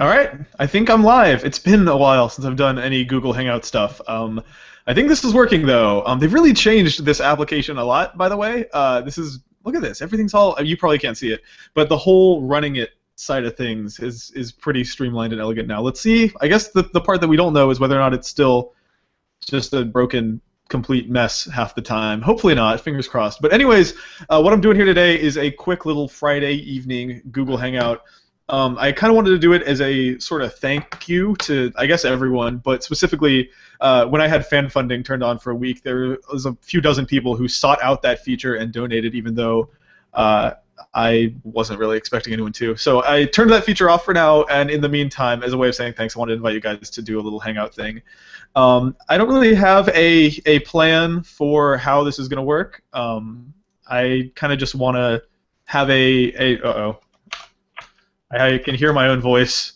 All right, I think I'm live. It's been a while since I've done any Google Hangout stuff. I think this is working though. They've really changed this application a lot, by the way. This is look at this. Everything's all you probably can't see it, but the whole running it side of things is pretty streamlined and elegant now. Let's see. I guess the part that we don't know is whether or not it's still just a broken complete mess half the time. Hopefully not, fingers crossed. But anyways, what I'm doing here today is a quick little Friday evening Google Hangout. I kind of wanted to do it as a sort of thank you to, I guess, everyone, but specifically when I had fan funding turned on for a week, there was a few dozen people who sought out that feature and donated, even though I wasn't really expecting anyone to. So I turned that feature off for now, and in the meantime, as a way of saying thanks, I wanted to invite you guys to do a little Hangout thing. I don't really have a plan for how this is going to work. I kind of just want to have uh-oh. I can hear my own voice.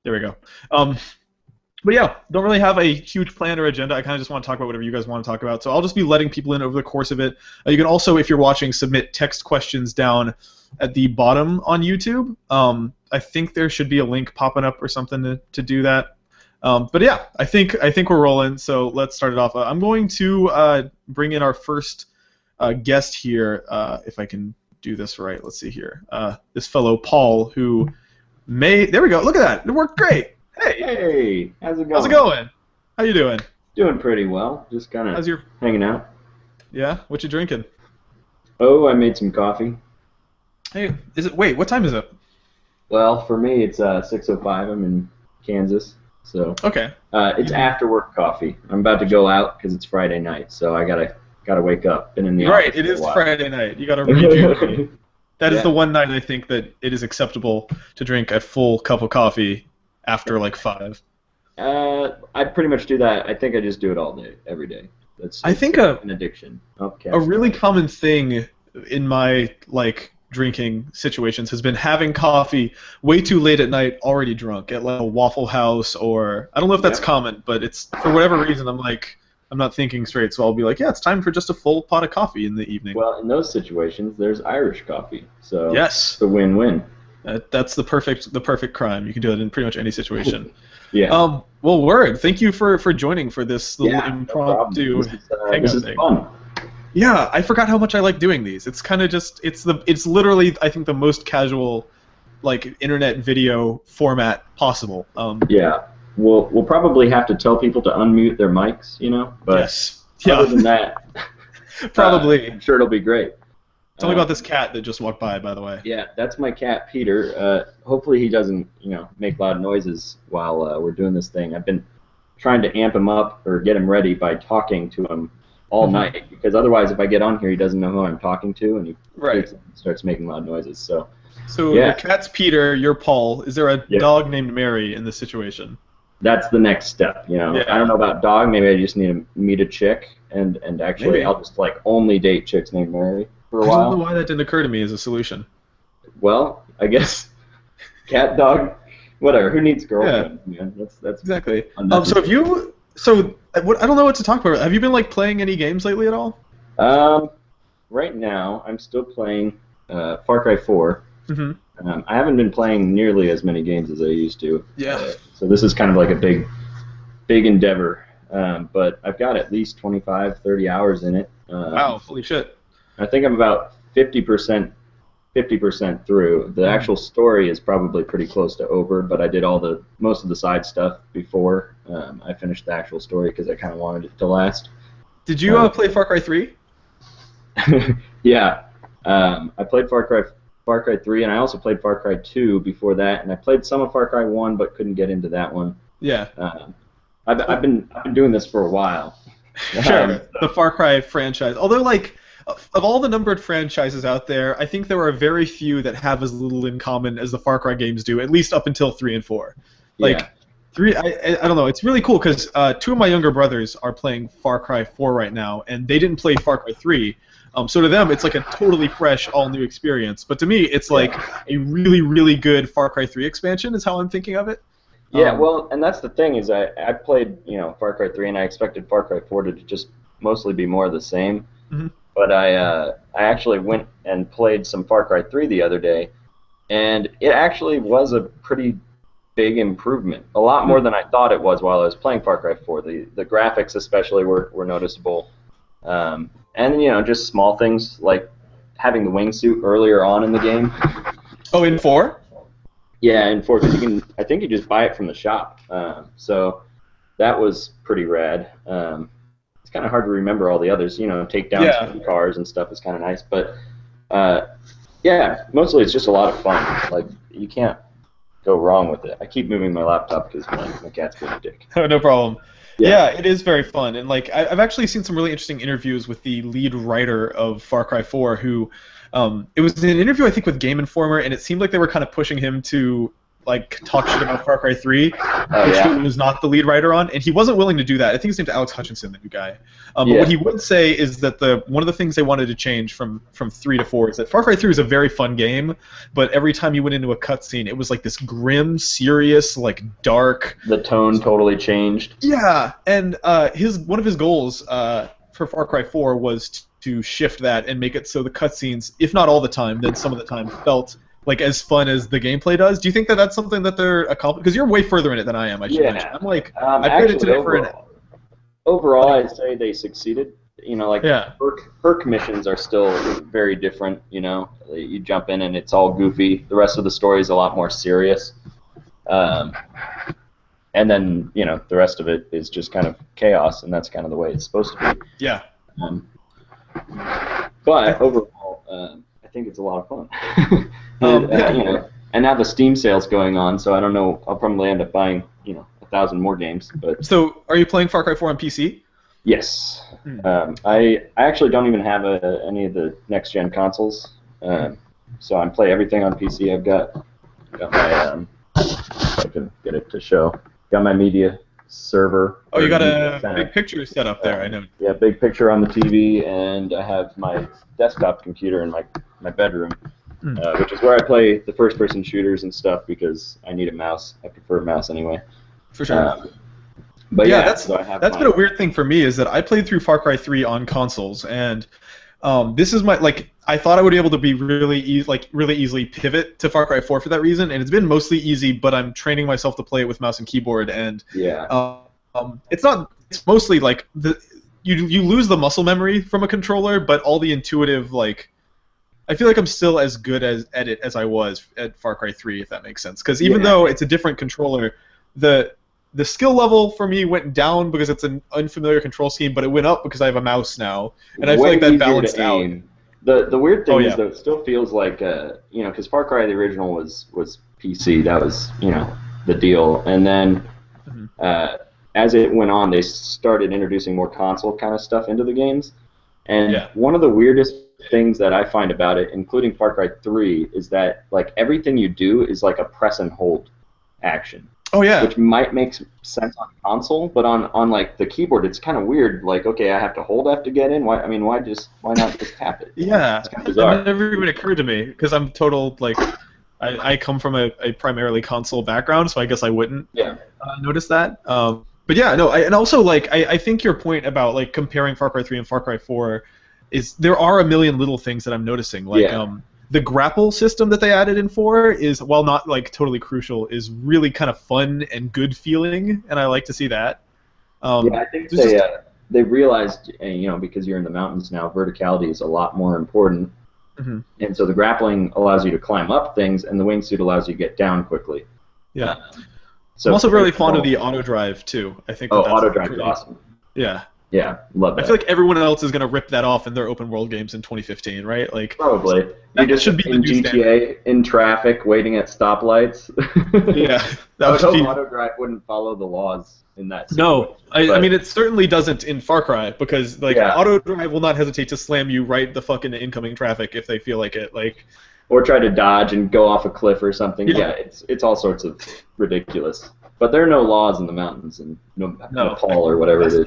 There we go. But yeah, don't really have a huge plan or agenda. I kind of just want to talk about whatever you guys want to talk about. So I'll just be letting people in over the course of it. You can also, if you're watching, submit text questions down at the bottom on YouTube. I think there should be a link popping up or something to do that. But yeah, I think we're rolling. So let's start it off. I'm going to bring in our first guest here, if I can do this right. Let's see here. This fellow Paul, who there we go. Look at that. It worked great. Hey, how's it going? How's it going? How you doing? Doing pretty well. Just kind of hanging out. Yeah. What you drinking? Oh, I made some coffee. Hey, wait, what time is it? Well, for me, it's 6:05. I'm in Kansas, so okay. It's after work coffee. I'm about to go out because it's Friday night, so I gotta wake up. Been in the office right. It is Friday night. You gotta rejuvenate. That is the one night I think that it is acceptable to drink a full cup of coffee after like 5. I pretty much do that. I think I just do it all day, every day. I think an addiction. Okay. A really common thing in my drinking situations has been having coffee way too late at night, already drunk at like a Waffle House, or I don't know if that's common, but it's for whatever reason I'm not thinking straight, so I'll be like, yeah, it's time for just a full pot of coffee in the evening. Well, in those situations, there's Irish coffee, so yes, it's a win-win. That's the perfect crime. You can do it in pretty much any situation. Yeah. Well, word. Thank you for joining for this little impromptu Hangout thing. This is fun. Yeah, I forgot how much I like doing these. It's kind of just it's literally I think the most casual internet video format possible. Yeah. We'll probably have to tell people to unmute their mics, but yes. Yeah. Other than that, probably. I'm sure it'll be great. Tell me about this cat that just walked by the way. Yeah, that's my cat, Peter. Hopefully he doesn't, make loud noises while we're doing this thing. I've been trying to amp him up or get him ready by talking to him all night, because otherwise if I get on here, he doesn't know who I'm talking to, and he starts making loud noises. So your cat's Peter, you're Paul. Is there a dog named Mary in this situation? That's the next step, I don't know about dog. Maybe I just need to meet a chick, and actually I'll just only date chicks named Mary for a while. I don't know why that didn't occur to me as a solution. Well, I guess cat, dog, whatever. Who needs girlfriend? Yeah. That's exactly. So I don't know what to talk about. Have you been playing any games lately at all? Right now I'm still playing Far Cry 4. Mm-hmm. I haven't been playing nearly as many games as I used to. Yeah. So this is kind of like a big endeavor. But I've got at least 25, 30 hours in it. Wow, holy shit. I think I'm about 50% through. The actual story is probably pretty close to over, but I did most of the side stuff before I finished the actual story because I kind of wanted it to last. Did you play Far Cry 3? Yeah. I played Far Cry 3, and I also played Far Cry 2 before that, and I played some of Far Cry 1, but couldn't get into that one. Yeah. I've been doing this for a while. Sure. The Far Cry franchise. Although, of all the numbered franchises out there, I think there are very few that have as little in common as the Far Cry games do, at least up until 3 and 4. 3, I don't know. It's really cool because 2 of my younger brothers are playing Far Cry 4 right now, and they didn't play Far Cry 3. So to them, it's like a totally fresh, all-new experience. But to me, it's like a really, really good Far Cry 3 expansion is how I'm thinking of it. Yeah, well, and that's the thing is I played, Far Cry 3, and I expected Far Cry 4 to just mostly be more of the same. Mm-hmm. But I actually went and played some Far Cry 3 the other day, and it actually was a pretty big improvement. A lot more than I thought it was while I was playing Far Cry 4. The graphics especially were noticeable. And just small things like having the wingsuit earlier on in the game. Oh, in 4? Yeah, in 4, because I think you just buy it from the shop. So that was pretty rad. It's kind of hard to remember all the others. Takedowns from cars and stuff is kind of nice. But yeah, mostly it's just a lot of fun. Like, you can't go wrong with it. I keep moving my laptop because my cat's being a dick. Oh, no problem. Yeah, it is very fun, and like I've actually seen some really interesting interviews with the lead writer of Far Cry 4, who it was an interview I think with Game Informer, and it seemed like they were kind of pushing him to like talk shit about Far Cry 3, which he was not the lead writer on, and he wasn't willing to do that. I think his name's Alex Hutchinson, the new guy. But what he would say is that one of the things they wanted to change from 3 to 4 is that Far Cry 3 was a very fun game, but every time you went into a cutscene, it was like this grim, serious, like dark. The tone totally changed. Yeah, and one of his goals for Far Cry 4 was to shift that and make it so the cutscenes, if not all the time, then some of the time felt like as fun as the gameplay does. Do you think that that's something that they're accomplishing? Because you're way further in it than I am. I should mention. I'm like, I played it today for an. Overall, I'd say they succeeded. Perk missions are still very different. You jump in and it's all goofy. The rest of the story is a lot more serious. And then the rest of it is just kind of chaos, and that's kind of the way it's supposed to be. Yeah. But overall, I think it's a lot of fun. And now the Steam sale's going on, so I don't know. I'll probably end up buying 1,000 more games. But so, are you playing Far Cry 4 on PC? Yes. I actually don't even have any of the next gen consoles, so I play everything on PC. I've got my if I can get it to show. Got my media server. Oh, you got a big picture set up there. I know. Yeah, big picture on the TV, and I have my desktop computer in my bedroom. Which is where I play the first-person shooters and stuff because I need a mouse. I prefer a mouse anyway. For sure. But that's been a weird thing for me is that I played through Far Cry 3 on consoles, and this is I thought I would be able to be really easily pivot to Far Cry 4 for that reason, and it's been mostly easy. But I'm training myself to play it with mouse and keyboard, and it's mostly like you lose the muscle memory from a controller, but all the intuitive I feel like I'm still as good at it as I was at Far Cry 3, if that makes sense. Because even though it's a different controller, the skill level for me went down because it's an unfamiliar control scheme, but it went up because I have a mouse now, and I feel like that balanced out. The weird thing is that it still feels like because Far Cry the original was PC, that was the deal, and then as it went on, they started introducing more console kind of stuff into the games, and one of the weirdest things that I find about it, including Far Cry 3, is that everything you do is like a press and hold action. Oh yeah. Which might make sense on console, but on the keyboard, it's kind of weird. Okay, I have to hold F to get in. Why not just tap it? Yeah. It's kind of bizarre. It never even occurred to me because I'm total I come from a primarily console background, so I guess I wouldn't notice that. But yeah, no, and also I think your point about comparing Far Cry 3 and Far Cry 4 is there are a million little things that I'm noticing. The grapple system that they added in 4 is, while not totally crucial, is really kind of fun and good feeling, and I like to see that. I think they realized, because you're in the mountains now, verticality is a lot more important. Mm-hmm. And so the grappling allows you to climb up things, and the wingsuit allows you to get down quickly. Yeah. So I'm also really fond of the auto drive too. I think. Auto drive is awesome. Yeah. Yeah, love that. I feel like everyone else is going to rip that off in their open world games in 2015, right? Probably. You just should be in GTA in traffic, waiting at stoplights. Yeah, I would hope auto drive wouldn't follow the laws in that situation. No, I mean it certainly doesn't in Far Cry because auto drive will not hesitate to slam you right the fuck into incoming traffic if they feel like it. Or try to dodge and go off a cliff or something. Yeah, it's all sorts of ridiculous. But there are no laws in the mountains in Nepal or whatever it is.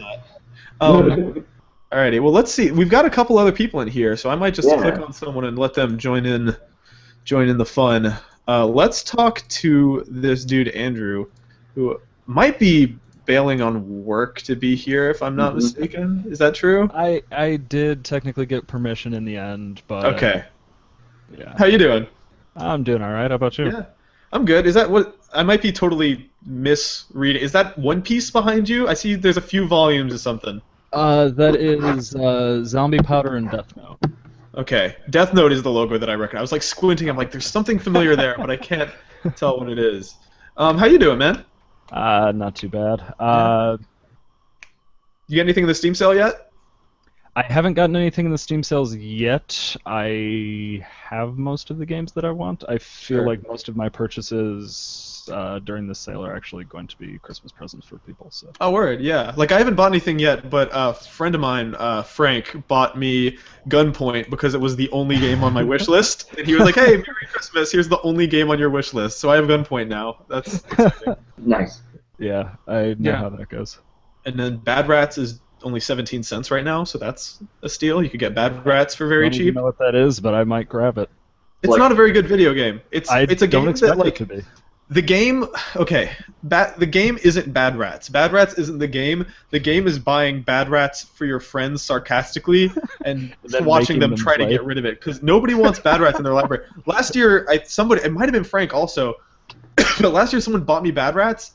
Alrighty, well let's see. We've got a couple other people in here, so I might just click on someone and let them join in the fun. Let's talk to this dude Andrew, who might be bailing on work to be here, if I'm not mistaken. Is that true? I did technically get permission in the end, but okay. Yeah. How you doing? I'm doing all right. How about you? Yeah. I'm good. Is that what I might be totally misreading? Is that One Piece behind you? I see there's a few volumes of something. That is Zombie Powder and Death Note. Okay, Death Note is the logo that I reckon. I was like squinting. I'm like, there's something familiar there, but I can't tell what it is. How you doing, man? Not too bad. You get anything in the Steam sale yet? I haven't gotten anything in the Steam sales yet. I have most of the games that I want. I feel Sure. like most of my purchases during this sale are actually going to be Christmas presents for people. So. Oh, word, yeah. Like, I haven't bought anything yet, but a friend of mine, Frank, bought me Gunpoint because it was the only game on my wish list. And he was like, hey, Merry Christmas, here's the only game on your wish list. So I have Gunpoint now. That's exciting. Nice. Yeah, I know how that goes. And then Bad Rats is only 17 cents right now, so that's a steal. You could get Bad Rats for very I don't even cheap. know what that is, but I might grab it. It's Like- not a very good video game. It's a don't game expect that, like, it to be. the game, okay, the game isn't Bad Rats. Bad Rats isn't the game. The game is buying Bad Rats for your friends sarcastically and Then watching making them them try to play. get rid of it because nobody wants Bad Rats in their library. Last year, it might have been Frank also, but last year someone bought me Bad Rats,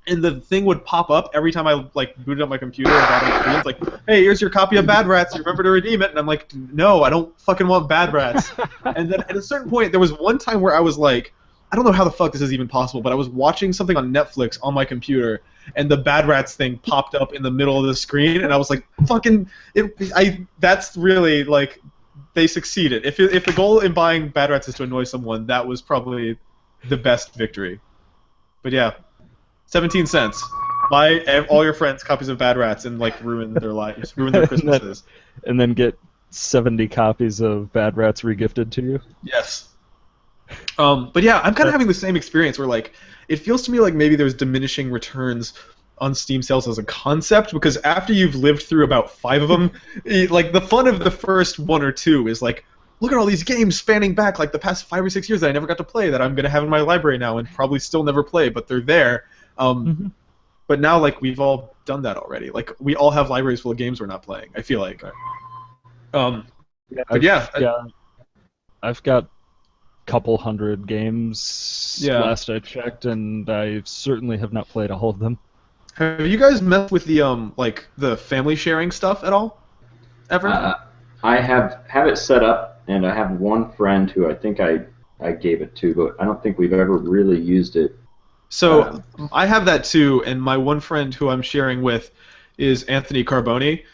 and the thing would pop up every time I like booted up my computer and got on the screen. It's like, hey, here's your copy of Bad Rats. You remember to redeem it? And I'm like, no, I don't fucking want Bad Rats. And then at a certain point, there was one time where I was like, I don't know how the fuck this is even possible, but I was watching something on Netflix on my computer, and the Bad Rats thing popped up in the middle of the screen, and I was like, fucking, that's really, like, they succeeded. If the goal in buying Bad Rats is to annoy someone, that was probably the best victory. But yeah, 17 cents. Buy all your friends copies of Bad Rats and, like, ruin their lives, ruin their Christmases. And then get 70 copies of Bad Rats regifted to you. Yes. But yeah, I'm kind of having the same experience where, like, it feels to me like maybe there's diminishing returns on Steam sales as a concept, because after you've lived through about 5 of them, like, the fun of the first 1 or 2 is like, look at all these games spanning back like the past 5 or 6 years that I never got to play that I'm going to have in my library now and probably still never play, but they're there. But now, like, we've all done that already. Like, we all have libraries full of games we're not playing, I feel like. But yeah. I've got couple hundred games last I checked, and I certainly have not played all of them. Have you guys messed with the like the family sharing stuff at all? Ever? I have it set up, and I have one friend who I think I gave it to, but I don't think we've ever really used it. So I have that too, and my one friend who I'm sharing with is Anthony Carboni.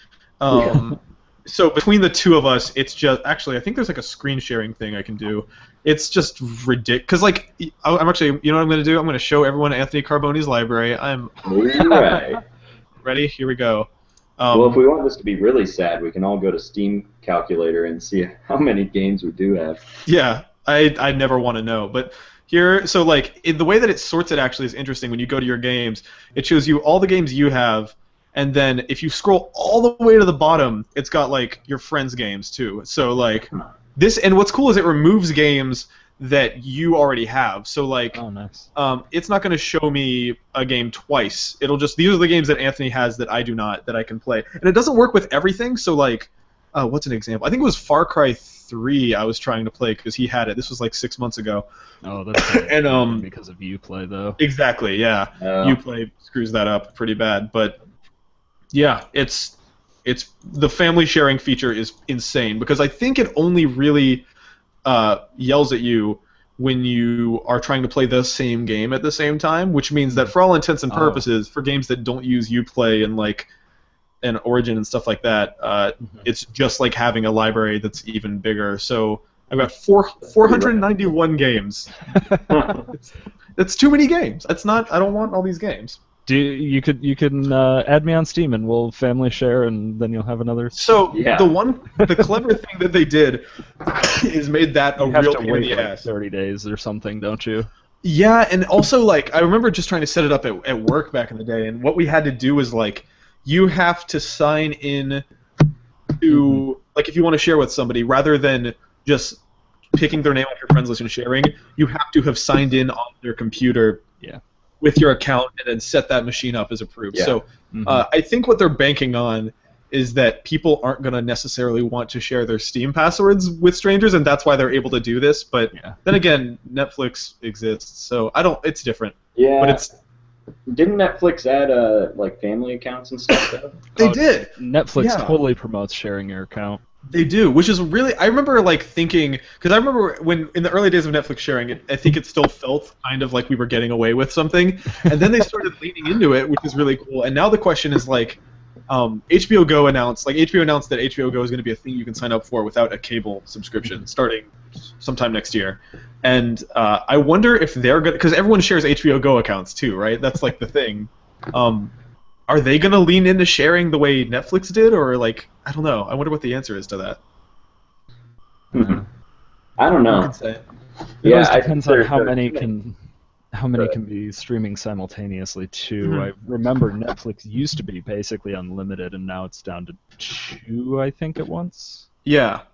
So between the two of us, it's just actually I think there's like a screen sharing thing I can do. It's just ridiculous. Cause like I'm actually, you know what I'm gonna do? I'm gonna show everyone Anthony Carboni's library. I'm Right. ready. Here we go. Well, if we want this to be really sad, we can all go to Steam Calculator and see how many games we do have. Yeah, I never want to know, but here, so like the way that it sorts it actually is interesting. When you go to your games, it shows you all the games you have, and then if you scroll all the way to the bottom, it's got like your friends' games too. So like this, and what's cool is it removes games that you already have. So like, Oh, nice. it's not going to show me a game twice. It'll just, these are the games that Anthony has that I do not, that I can play. And it doesn't work with everything. So like, what's an example? I think it was Far Cry 3 I was trying to play because he had it. This was like 6 months ago. Oh, that's And because of Uplay though. exactly, yeah. Uplay screws that up pretty bad, but yeah, it's the family sharing feature is insane because I think it only really yells at you when you are trying to play the same game at the same time, which means that for all intents and purposes, for games that don't use Uplay and like and Origin and stuff like that, it's just like having a library that's even bigger. So I've got 491 games. That's too many games. That's not. I don't want all these games. You can add me on Steam and we'll family share, and then you'll have another. So Yeah. the clever thing that they did is made that a You have real to pain in wait the like ass. 30 days or something, don't you? Yeah, and also like I remember just trying to set it up at work back in the day, and what we had to do was like you have to sign in to like if you want to share with somebody rather than just picking their name off your friends list and sharing, you have to have signed in on their computer with your account and then set that machine up as approved. Yeah. So I think what they're banking on is that people aren't going to necessarily want to share their Steam passwords with strangers, and that's why they're able to do this. But then again, Netflix exists, so it's different. Yeah. But didn't Netflix add like family accounts and stuff though? They did. Netflix totally promotes sharing your account. They do, which is really, I remember like thinking, because I remember when in the early days of Netflix sharing, I think it still felt kind of like we were getting away with something, and then they started leaning into it, which is really cool. And now the question is like, HBO Go announced that HBO Go is going to be a thing you can sign up for without a cable subscription starting sometime next year. And I wonder if they're going to, because everyone shares HBO Go accounts too, right? That's like the thing. Are they going to lean into sharing the way Netflix did, or like, I don't know. I wonder what the answer is to that. I don't know. It always depends on how many can be streaming simultaneously too. I remember Netflix used to be basically unlimited, and now it's down to 2, I think, at once. Yeah. I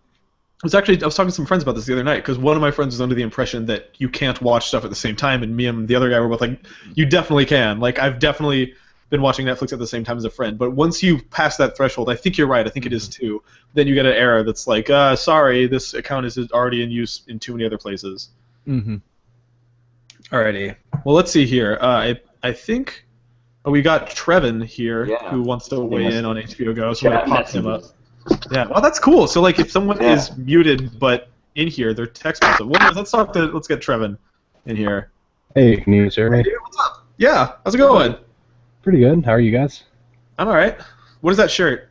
was talking to some friends about this the other night, because one of my friends was under the impression that you can't watch stuff at the same time, and me and the other guy were both like, you definitely can. Like, I've definitely been watching Netflix at the same time as a friend, but once you pass that threshold, I think you're right, I think it is 2, then you get an error that's like, sorry, this account is already in use in too many other places. Mm-hmm. Alrighty. Well, let's see here. I think we got Trevin here who wants to weigh in on HBO Go, so we're going to pop him up. Yeah, well, that's cool. So, like, if someone is muted but in here, they're text message. Well, let's get Trevin in here. Hey, can you hear me? Hey, what's up? Yeah, how's it going? Pretty good. How are you guys? I'm alright. What is that shirt?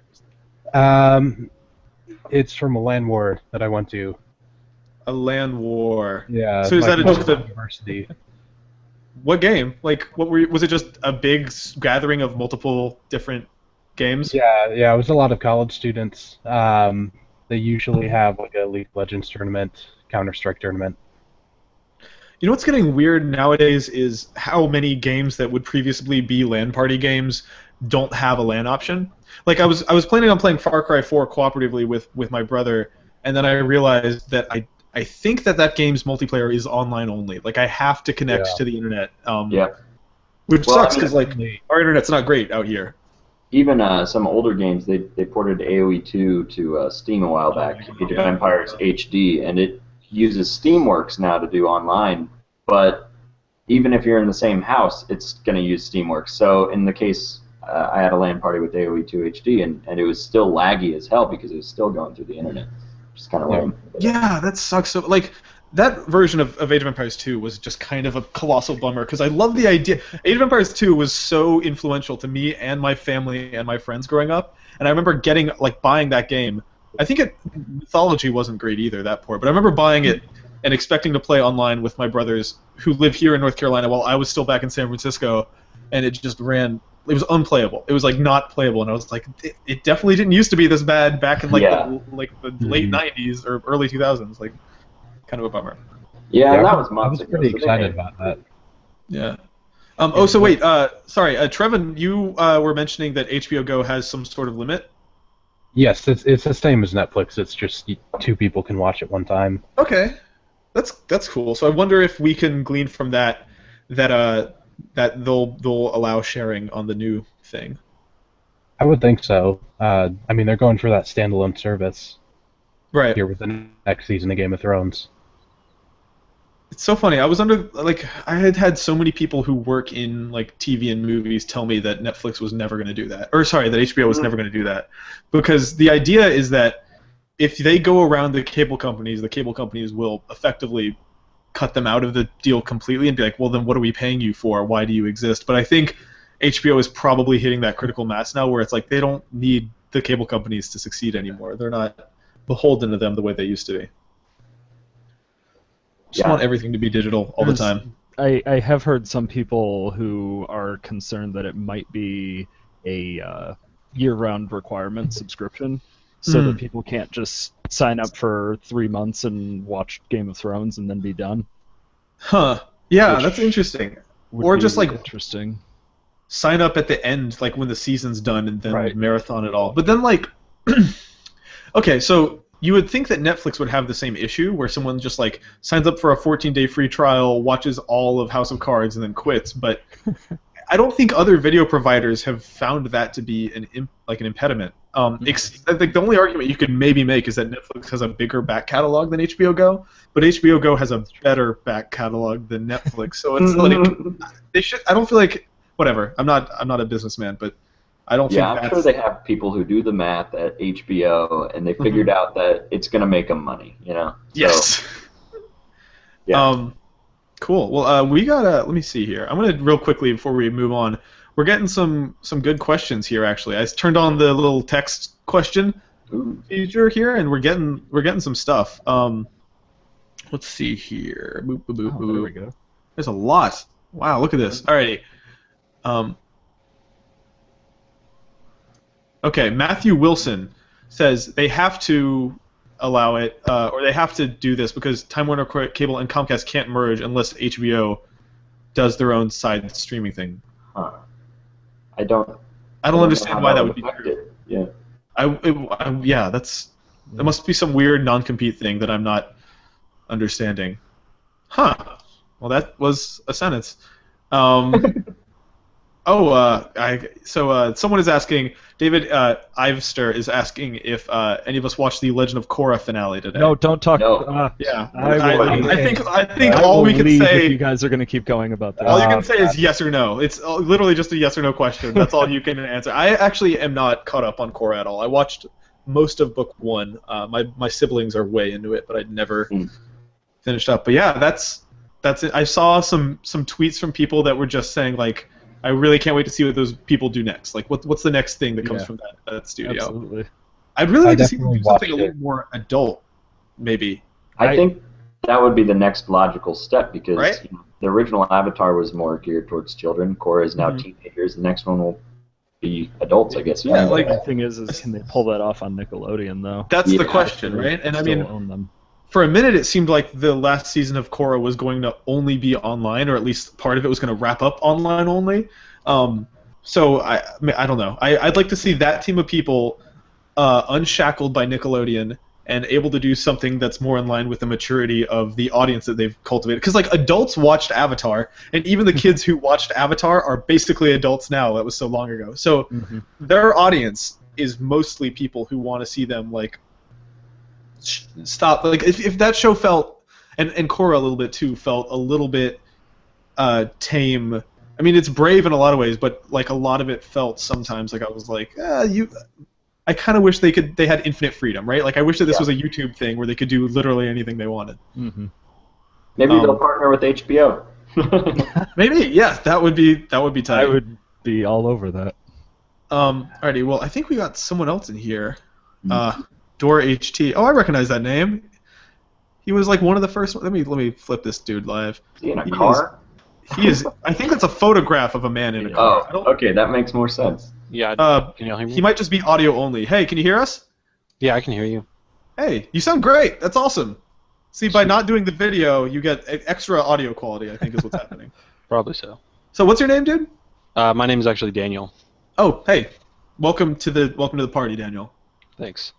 It's from a LAN war that I went to. A LAN war. Yeah. So is that just a university? What game? Like, was it just a big gathering of multiple different games? Yeah. It was a lot of college students. They usually have like a League of Legends tournament, Counter-Strike tournament. You know what's getting weird nowadays is how many games that would previously be LAN party games don't have a LAN option. Like I was planning on playing Far Cry 4 cooperatively with my brother, and then I realized that I think that game's multiplayer is online only. Like I have to connect to the internet. Which sucks because like our internet's not great out here. Even some older games, they ported AoE 2 to Steam a while back, Age of Empires HD, and it uses Steamworks now to do online, but even if you're in the same house, it's going to use Steamworks. So in the case, I had a LAN party with AoE 2 HD, and it was still laggy as hell because it was still going through the internet, which is kind of lame. Yeah, that sucks. So like that version of Age of Empires 2 was just kind of a colossal bummer because I love the idea. Age of Empires 2 was so influential to me and my family and my friends growing up, and I remember buying that game. I think Mythology wasn't great either, that port, but I remember buying it and expecting to play online with my brothers who live here in North Carolina while I was still back in San Francisco, and it just ran. It was unplayable. It was like not playable, and I was like, it definitely didn't used to be this bad back in the late '90s or early 2000s. Like, kind of a bummer. Yeah, that was months ago. I was pretty excited about that. Yeah. So wait. Sorry, Trevin, you were mentioning that HBO Go has some sort of limit. Yes, it's the same as Netflix. It's just 2 people can watch at one time. Okay, that's cool. So I wonder if we can glean from that they'll allow sharing on the new thing. I would think so. I mean, they're going for that standalone service. Right. Here with the next season of Game of Thrones. It's so funny. I was I had so many people who work in like TV and movies tell me that Netflix was never going to do that. Or sorry, that HBO was never going to do that. Because the idea is that if they go around the cable companies will effectively cut them out of the deal completely and be like, well, then what are we paying you for? Why do you exist? But I think HBO is probably hitting that critical mass now where it's like they don't need the cable companies to succeed anymore. They're not beholden to them the way they used to be. Just want everything to be digital all the time. I have heard some people who are concerned that it might be a year-round requirement subscription, so that people can't just sign up for 3 months and watch Game of Thrones and then be done. Huh. Yeah, that's interesting. Or just like interesting. Sign up at the end, like when the season's done, and then marathon it all. But then like, okay, so you would think that Netflix would have the same issue where someone just like signs up for a 14-day free trial, watches all of House of Cards, and then quits. But I don't think other video providers have found that to be an impediment. I think the only argument you could maybe make is that Netflix has a bigger back catalog than HBO Go, but HBO Go has a better back catalog than Netflix. So it's like they should. I don't feel like whatever. I'm not a businessman, but I don't think I'm that's... sure they have people who do the math at HBO, and they figured out that it's going to make them money, you know? Yes. So, yeah. Cool. Well, we got let me see here. I'm gonna real quickly before we move on. We're getting some good questions here. Actually, I turned on the little text question feature here, and we're getting some stuff. Let's see here. Boop, boop, boop, boop. There we go. There's a lot. Wow, look at this. Alrighty. Okay, Matthew Wilson says they have to allow it, or they have to do this because Time Warner Cable and Comcast can't merge unless HBO does their own side streaming thing. Huh. I don't understand why that would be true. Yeah. Yeah, that must be some weird non-compete thing that I'm not understanding. Huh. Well, that was a sentence. Someone is asking, David Ivester is asking if any of us watched the Legend of Korra finale today. No, don't talk. No. Yeah, I think all we can say. If you guys are going to keep going about that. All you can say is yes or no. It's literally just a yes or no question. That's all you can answer. I actually am not caught up on Korra at all. I watched most of book 1. My siblings are way into it, but I'd never finished up. But yeah, that's it. I saw some tweets from people that were just saying like, I really can't wait to see what those people do next. Like, what's the next thing that comes from that studio? Absolutely. I'd really like to see them do something a little more adult, maybe. I think that would be the next logical step because Right? The original Avatar was more geared towards children. Korra is now teenagers. The next one will be adults, I guess. Yeah, like The thing is can they pull that off on Nickelodeon though? that's the question, right? And I mean, own them. for a minute, it seemed like the last season of Korra was going to only be online, or at least part of it was going to wrap up online only. So I don't know. I'd like to see that team of people unshackled by Nickelodeon and able to do something that's more in line with the maturity of the audience that they've cultivated. Because like adults watched Avatar, and even the kids who watched Avatar are basically adults now. That was so long ago. So their audience is mostly people who want to see them like stop. Like if that show felt, and Korra a little bit too, felt a little bit tame. I mean, it's brave in a lot of ways, but like a lot of it felt sometimes like I was like, I kind of wish they had infinite freedom, right? Like I wish that this was a YouTube thing where they could do literally anything they wanted. Maybe they'll partner with HBO. Maybe, yeah, that would be tight. I would be all over that. Alrighty, well, I think we got someone else in here. Door HT. Oh, I recognize that name. He was like one of the first. Let me flip this dude live. Is he in a car? He is. I think that's a photograph of a man in a car. Oh, okay, that makes more sense. Yeah, can you hear me? He might just be audio only. Hey, can you hear us? Yeah, I can hear you. Hey, you sound great. That's awesome. See, by not doing the video, you get extra audio quality, I think is what's happening. Probably so. So what's your name, dude? My name is actually Daniel. Oh, hey. Welcome to the party, Daniel. Thanks.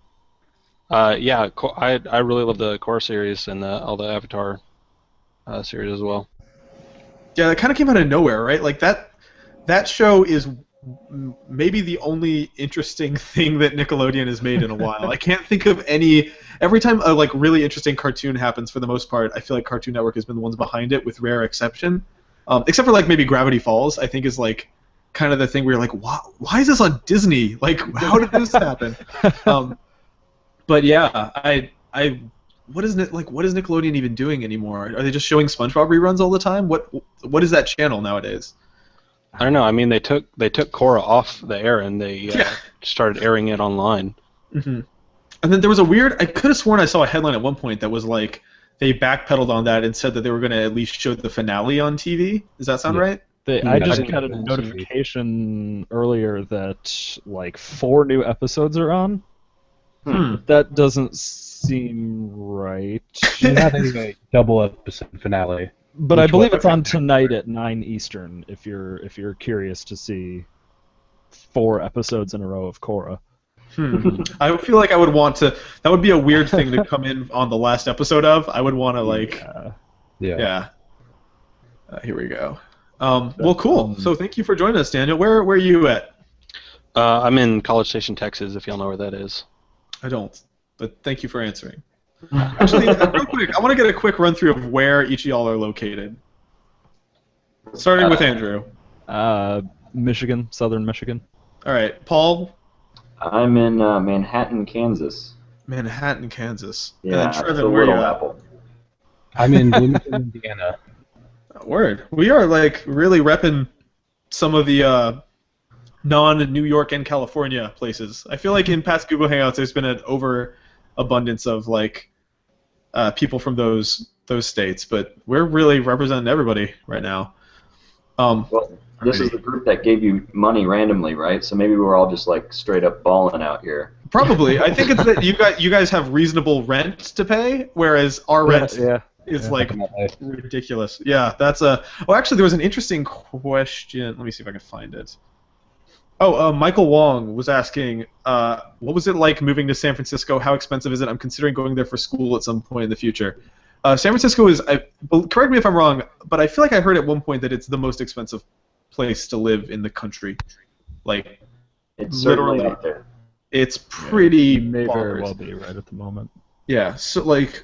Yeah, I really love the Korra series and all the Avatar series as well. Yeah, that kind of came out of nowhere, right? Like that show is maybe the only interesting thing that Nickelodeon has made in a while. I can't think of any. Every time a like really interesting cartoon happens, for the most part, I feel like Cartoon Network has been the ones behind it, with rare exception. Except for like maybe Gravity Falls, I think is like kind of the thing where you're like, why is this on Disney? Like, how did this happen? But yeah, what is Nickelodeon even doing anymore? Are they just showing SpongeBob reruns all the time? What is that channel nowadays? I don't know. I mean, they took Korra off the air and they started airing it online. Mm-hmm. And then there was a weird. I could have sworn I saw a headline at one point that was like they backpedaled on that and said that they were going to at least show the finale on TV. Does that sound right? I just got a notification earlier that like 4 new episodes are on. That doesn't seem right. Not a double episode finale. But I believe it's on tonight at 9 Eastern. If you're curious to see 4 episodes in a row of Korra. I feel like I would want to. That would be a weird thing to come in on the last episode of. I would want to like. Yeah. Here we go. Well, cool. So thank you for joining us, Daniel. Where are you at? I'm in College Station, Texas, if y'all know where that is. I don't, but thank you for answering. Actually, real quick, I want to get a quick run through of where each of y'all are located. Starting with Andrew. Michigan, southern Michigan. All right, Paul. I'm in Manhattan, Kansas. Manhattan, Kansas. Yeah, And then it's a Trevin, where you little at? apple. I'm in Bloomington, Indiana. Word. We are like really repping some of the non-New York and California places. I feel like in past Google Hangouts there's been an overabundance of like people from those states, but we're really representing everybody right now. Well, this is the group that gave you money randomly, right? So maybe we're all just like straight up balling out here. Probably. I think it's that you guys have reasonable rent to pay, whereas our rent is like ridiculous. Yeah, that's a. Oh, actually, there was an interesting question. Let me see if I can find it. Oh, Michael Wong was asking, what was it like moving to San Francisco? How expensive is it? I'm considering going there for school at some point in the future. San Francisco is, correct me if I'm wrong, but I feel like I heard at one point that it's the most expensive place to live in the country. Like, It's certainly literally, up there. it's pretty May very bonkers. well be right at the moment. Yeah, so like,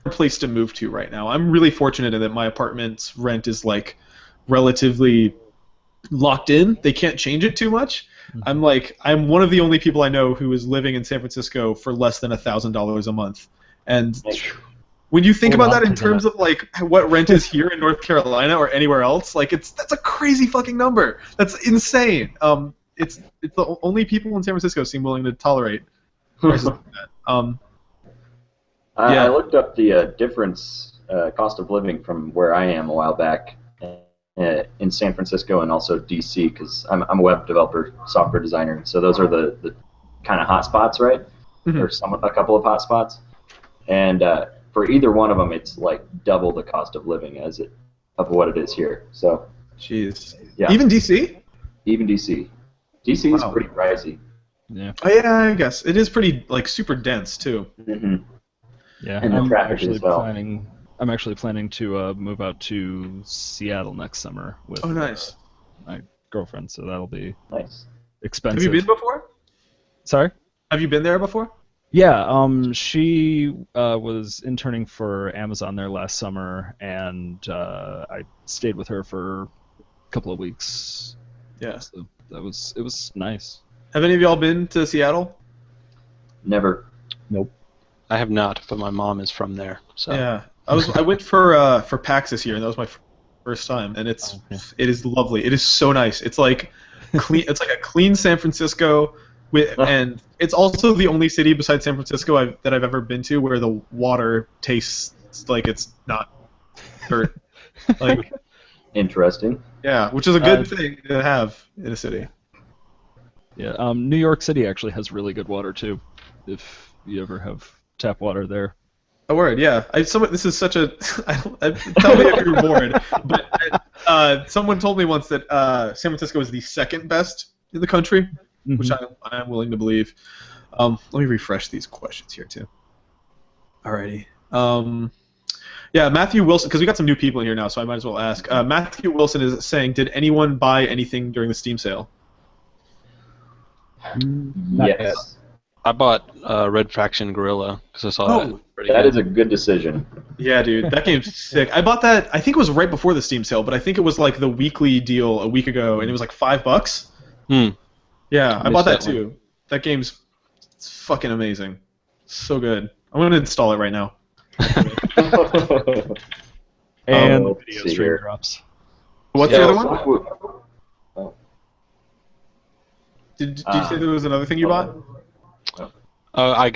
a place to move to right now. I'm really fortunate in that my apartment's rent is like relatively locked in. They can't change it too much. I'm one of the only people I know who is living in San Francisco for less than $1,000 a month. And when you think about that in terms of like what rent is here in North Carolina or anywhere else, like that's a crazy fucking number. That's insane. It's the only people in San Francisco seem willing to tolerate prices like that. I looked up the difference cost of living from where I am a while back in San Francisco and also DC, because I'm a web developer, software designer, so those are the kind of hot spots, right? Or a couple of hot spots. And for either one of them, it's like double the cost of living of what it is here. So, jeez. Yeah. Even DC? Even DC. DC is pretty pricey. Yeah. Oh, yeah, I guess it is pretty like super dense too. Mm-hmm. Yeah. And the traffic as well. I'm actually planning to move out to Seattle next summer with nice. My girlfriend, so that'll be nice. Expensive. Have you been before? Sorry? Have you been there before? Yeah, she was interning for Amazon there last summer, and I stayed with her for a couple of weeks. Yeah. So it was nice. Have any of y'all been to Seattle? Never. Nope. I have not, but my mom is from there. So. Yeah. I went for PAX this year, and that was my first time, and it is lovely. It is so nice. It's like clean. It's like a clean San Francisco. And it's also the only city besides San Francisco that I've ever been to where the water tastes like it's not dirt. Like, interesting. Yeah, which is a good thing to have in a city. Yeah, New York City actually has really good water too, if you ever have tap water there. A word, yeah. This is such a. Tell me if you're bored, but someone told me once that San Francisco is the second best in the country. Which I am willing to believe. Let me refresh these questions here too. Alrighty. Yeah, Matthew Wilson, because we got some new people in here now, so I might as well ask. Matthew Wilson is saying, did anyone buy anything during the Steam sale? Yes. I bought Red Faction Gorilla because I saw that. That is a good decision. Yeah, dude, that game's sick. I bought that. I think it was right before the Steam sale, but I think it was like the weekly deal a week ago, and it was like $5. Yeah, I bought that too. That game's fucking amazing. So good. I'm going to install it right now. And the video stream drops. What's the other one? Did you say there was another thing you bought? I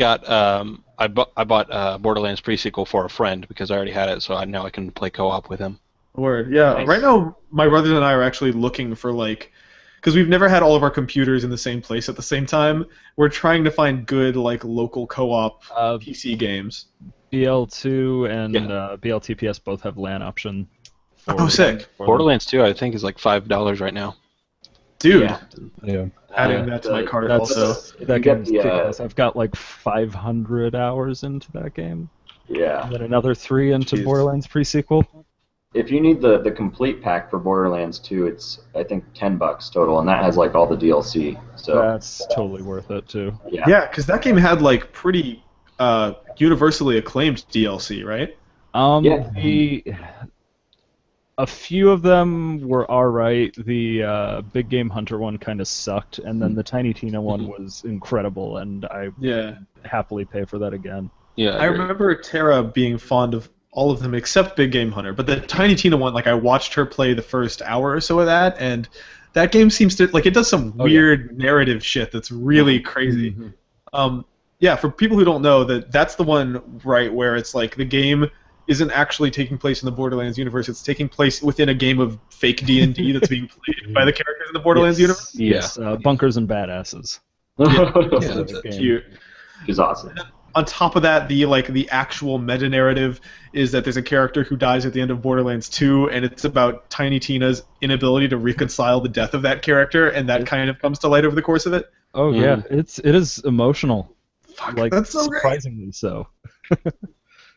bought Borderlands pre-sequel for a friend because I already had it, so now I can play co-op with him. Word. Yeah. Nice. Right now, my brothers and I are actually looking for like. Because we've never had all of our computers in the same place at the same time, we're trying to find good like local co-op PC games. BL2 and BLTPS both have LAN option. Sick. Borderlands 2, I think, is like $5 right now. Dude. Yeah. Adding that to my cart also. That game's ridiculous. I've got like 500 hours into that game. Yeah. And then another 3 into Borderlands pre-sequel. if you need the complete pack for Borderlands 2, it's I think $10 total, and that has like all the DLC. So That's totally worth it too. yeah. Yeah, because that game had like pretty universally acclaimed DLC, right? A few of them were alright. The Big Game Hunter one kind of sucked, and then the Tiny Tina one was incredible, and I happily pay for that again. Yeah, I remember Tara being fond of all of them except Big Game Hunter, but the Tiny Tina one, like I watched her play the first hour or so of that, and that game seems to like it does some weird narrative shit that's really crazy. Yeah, for people who don't know, that's the one right where it's like the game isn't actually taking place in the Borderlands universe; it's taking place within a game of fake D&D that's being played by the characters in the Borderlands universe. Yes, Bunkers and Badasses. That's cute. Which is awesome. On top of that, the actual meta narrative is that there's a character who dies at the end of Borderlands 2, and it's about Tiny Tina's inability to reconcile the death of that character, and that kind of comes to light over the course of it. Oh yeah, it is emotional. Fuck, like that's so surprisingly so.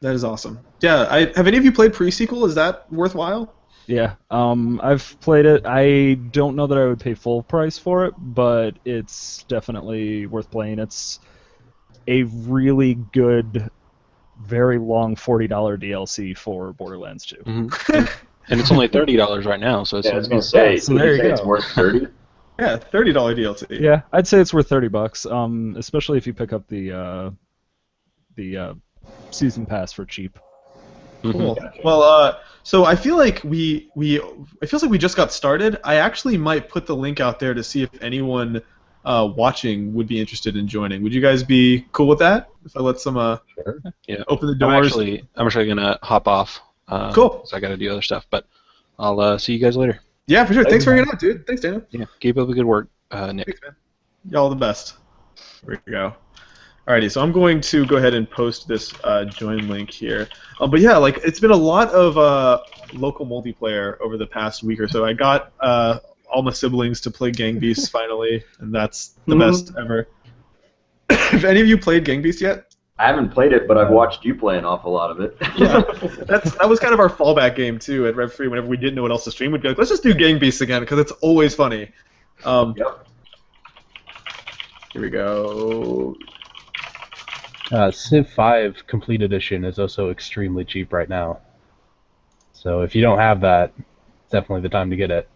That is awesome. Yeah, have any of you played pre-sequel? Is that worthwhile? Yeah, I've played it. I don't know that I would pay full price for it, but it's definitely worth playing. It's a really good, very long $40 DLC for Borderlands 2. And it's only $30 right now, so it's I was gonna say, so there you go. It's worth $30. Yeah, $30 DLC. Yeah, I'd say it's worth $30. Especially if you pick up the season pass for cheap. Cool. Well, so I feel like it feels like we just got started. I actually might put the link out there to see if anyone watching would be interested in joining. Would you guys be cool with that? If I let some open the doors. I'm actually gonna hop off. Cool. So I gotta do other stuff, but I'll see you guys later. Yeah, for sure. Thanks for hanging out, dude. Thanks, Daniel. Yeah, keep up the good work, Nick. Thanks, man. Y'all the best. There we go. Alrighty, so I'm going to go ahead and post this join link here. But yeah, like it's been a lot of local multiplayer over the past week or so. I got all my siblings to play Gang Beasts finally, and that's the best ever. Have any of you played Gang Beasts yet? I haven't played it, but I've watched you play an awful lot of it. Yeah, that was kind of our fallback game too at Rev 3. Whenever we didn't know what else to stream, we'd be like, let's just do Gang Beasts again because it's always funny. Yep. Here we go. Civ 5 Complete Edition is also extremely cheap right now. So if you don't have that, it's definitely the time to get it.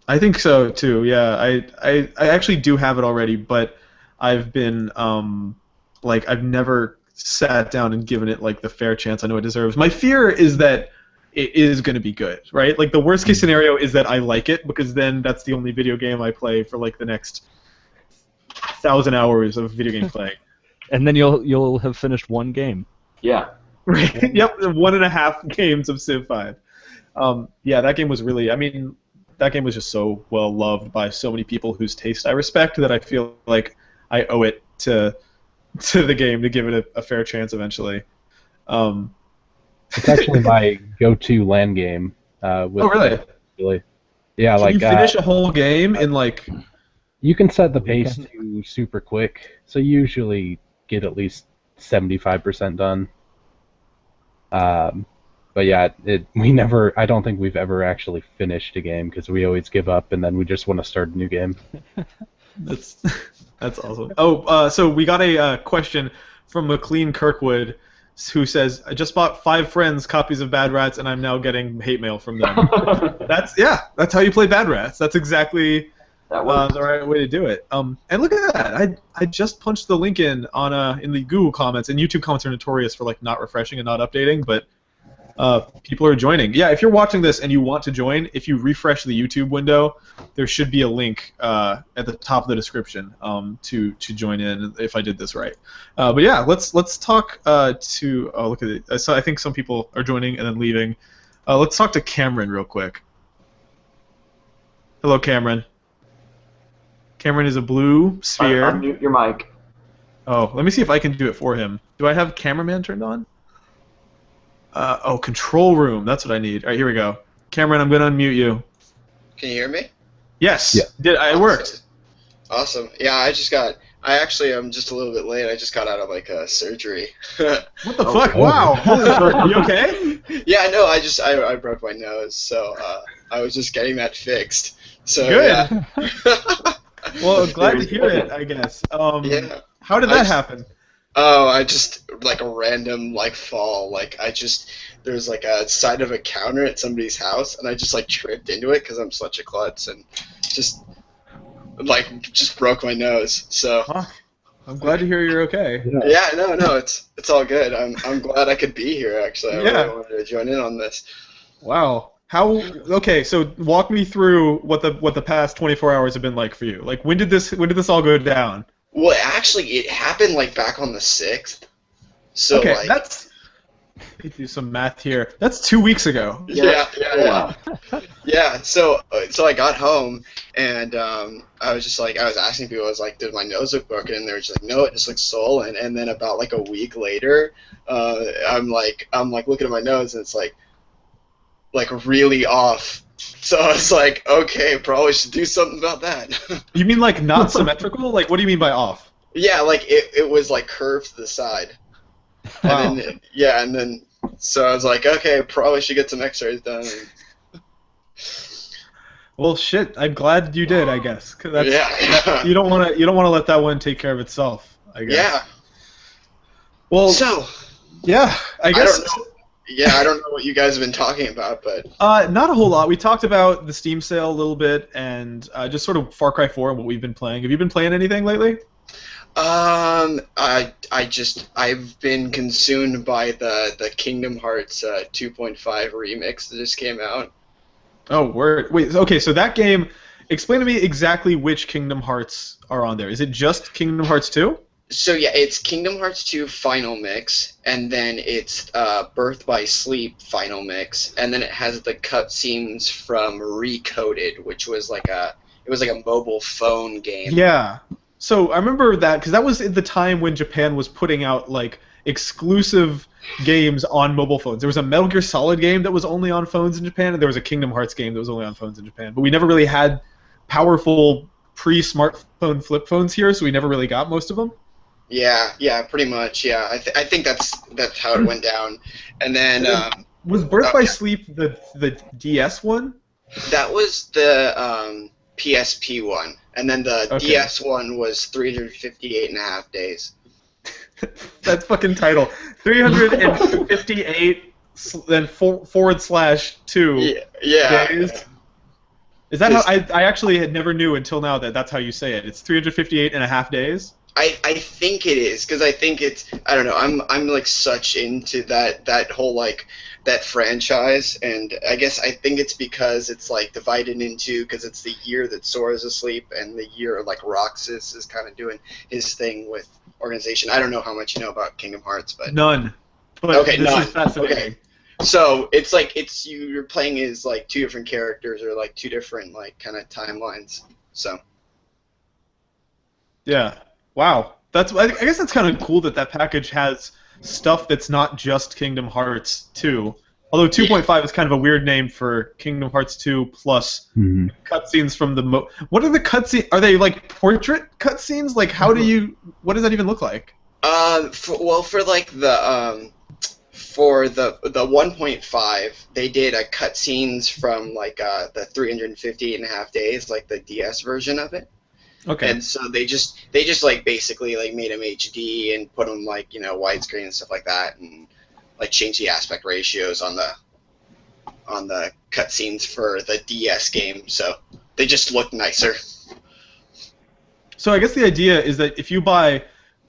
I think so too. Yeah, I actually do have it already, but I've been I've never sat down and given it like the fair chance I know it deserves. My fear is that it is going to be good, right? Like the worst case scenario is that I like it because then that's the only video game I play for like the next 1,000 hours of video game playing. And then you'll have finished one game. Yeah. Right. Yep. 1.5 games of Civ 5. Yeah, that game was really. I mean, that game was just so well loved by so many people whose taste I respect that I feel like I owe it to the game to give it a fair chance eventually. It's actually my go-to LAN game. Really? Yeah, Can you finish a whole game in like? You can set the pace to super quick, so you usually get at least 75% done. But yeah, I don't think we've ever actually finished a game because we always give up and then we just want to start a new game. That's awesome. Oh, so we got a question from McLean Kirkwood who says, I just bought 5 friends copies of Bad Rats and I'm now getting hate mail from them. That's how you play Bad Rats. That's exactly the right way to do it. And look at that. I just punched the link in the Google comments, and YouTube comments are notorious for like not refreshing and not updating, but people are joining. Yeah, if you're watching this and you want to join, if you refresh the YouTube window, there should be a link at the top of the description to join in. If I did this right, but yeah, let's talk to. Oh, look at it. So I think some people are joining and then leaving. Let's talk to Cameron real quick. Hello, Cameron. Cameron is a blue sphere. Unmute your mic. Oh, let me see if I can do it for him. Do I have cameraman turned on? Control room. That's what I need. All right, here we go. Cameron, I'm going to unmute you. Can you hear me? Yes. Yeah. It worked. Awesome. Yeah, I actually am just a little bit late. I just got out of like a surgery. What the fuck? Wow. You okay? Yeah, no, I broke my nose, so I was just getting that fixed. So Good. yeah. Well, glad to hear it, I guess. Yeah. How did I that just- happen? Oh, I just like a random like fall. There's like a side of a counter at somebody's house, and I just like tripped into it because I'm such a klutz and just just broke my nose. So Fuck. I'm glad to hear you're okay. yeah, no, it's all good. I'm glad I could be here. Actually, I Yeah. really wanted to join in on this. Wow. How? Okay, so walk me through what the past 24 hours have been like for you. Like, when did this all go down? Well, actually, it happened like back on the 6th. So Okay, like, that's. Let me do some math here. That's 2 weeks ago. yeah. Yeah, so I got home and I was just like I was asking people, I was like, did my nose look broken? And they were just like, no, it just looks swollen. And then about like a week later, I'm like looking at my nose and it's like really off. So I was like, okay, probably should do something about that. You mean like not symmetrical? Like, what do you mean by off? Yeah, like it was like curved to the side. Wow. And then so I was like, okay, probably should get some X-rays done. Well, shit. I'm glad you did. I guess. 'Cause that's, Yeah. you don't want to let that one take care of itself. I guess. Yeah. Well. So Yeah. I guess. don't know. Yeah, I don't know what you guys have been talking about, but Not a whole lot. We talked about the Steam sale a little bit, and just sort of Far Cry 4 and what we've been playing. Have you been playing anything lately? I've been consumed by the Kingdom Hearts 2.5 remix that just came out. Oh, word. Wait. Okay. So that game. Explain to me exactly which Kingdom Hearts are on there. Is it just Kingdom Hearts 2? So yeah, it's Kingdom Hearts 2 Final Mix, and then it's Birth by Sleep Final Mix, and then it has the cutscenes from Recoded, which was like a mobile phone game. Yeah. So I remember that because that was at the time when Japan was putting out like exclusive games on mobile phones. There was a Metal Gear Solid game that was only on phones in Japan, and there was a Kingdom Hearts game that was only on phones in Japan. But we never really had powerful pre-smartphone flip phones here, so we never really got most of them. Yeah, pretty much. Yeah, I think that's how it went down. And then Was Birth by Sleep the DS one? that was the PSP one, and then the Okay. DS one was 358 and a half days. That fucking title. 358 then /2 Yeah. days. Is that how I actually had never knew until now that's how you say it. It's 358 and a half days. I think it is because I think it's I don't know I'm like such into that whole like that franchise, and I guess I think it's because it's like divided into because it's the year that Sora's asleep and the year like Roxas is kind of doing his thing with organization. I don't know how much you know about Kingdom Hearts, but None. But Okay, this none. is fascinating. Okay. So it's like you're playing as like two different characters or like two different like kind of timelines. So Yeah. Wow. I guess that's kind of cool that package has stuff that's not just Kingdom Hearts 2. Although 2.5 is kind of a weird name for Kingdom Hearts 2 plus cutscenes from the What are the cutscenes? Are they like portrait cutscenes? Like how do you? What does that even look like? for like the for the 1.5, they did a cutscenes from like the 358 and a half days, like the DS version of it. Okay. And so they just like basically like made them HD and put them like widescreen and stuff like that, and like changed the aspect ratios on the cutscenes for the DS game, so they just look nicer. So I guess the idea is that if you buy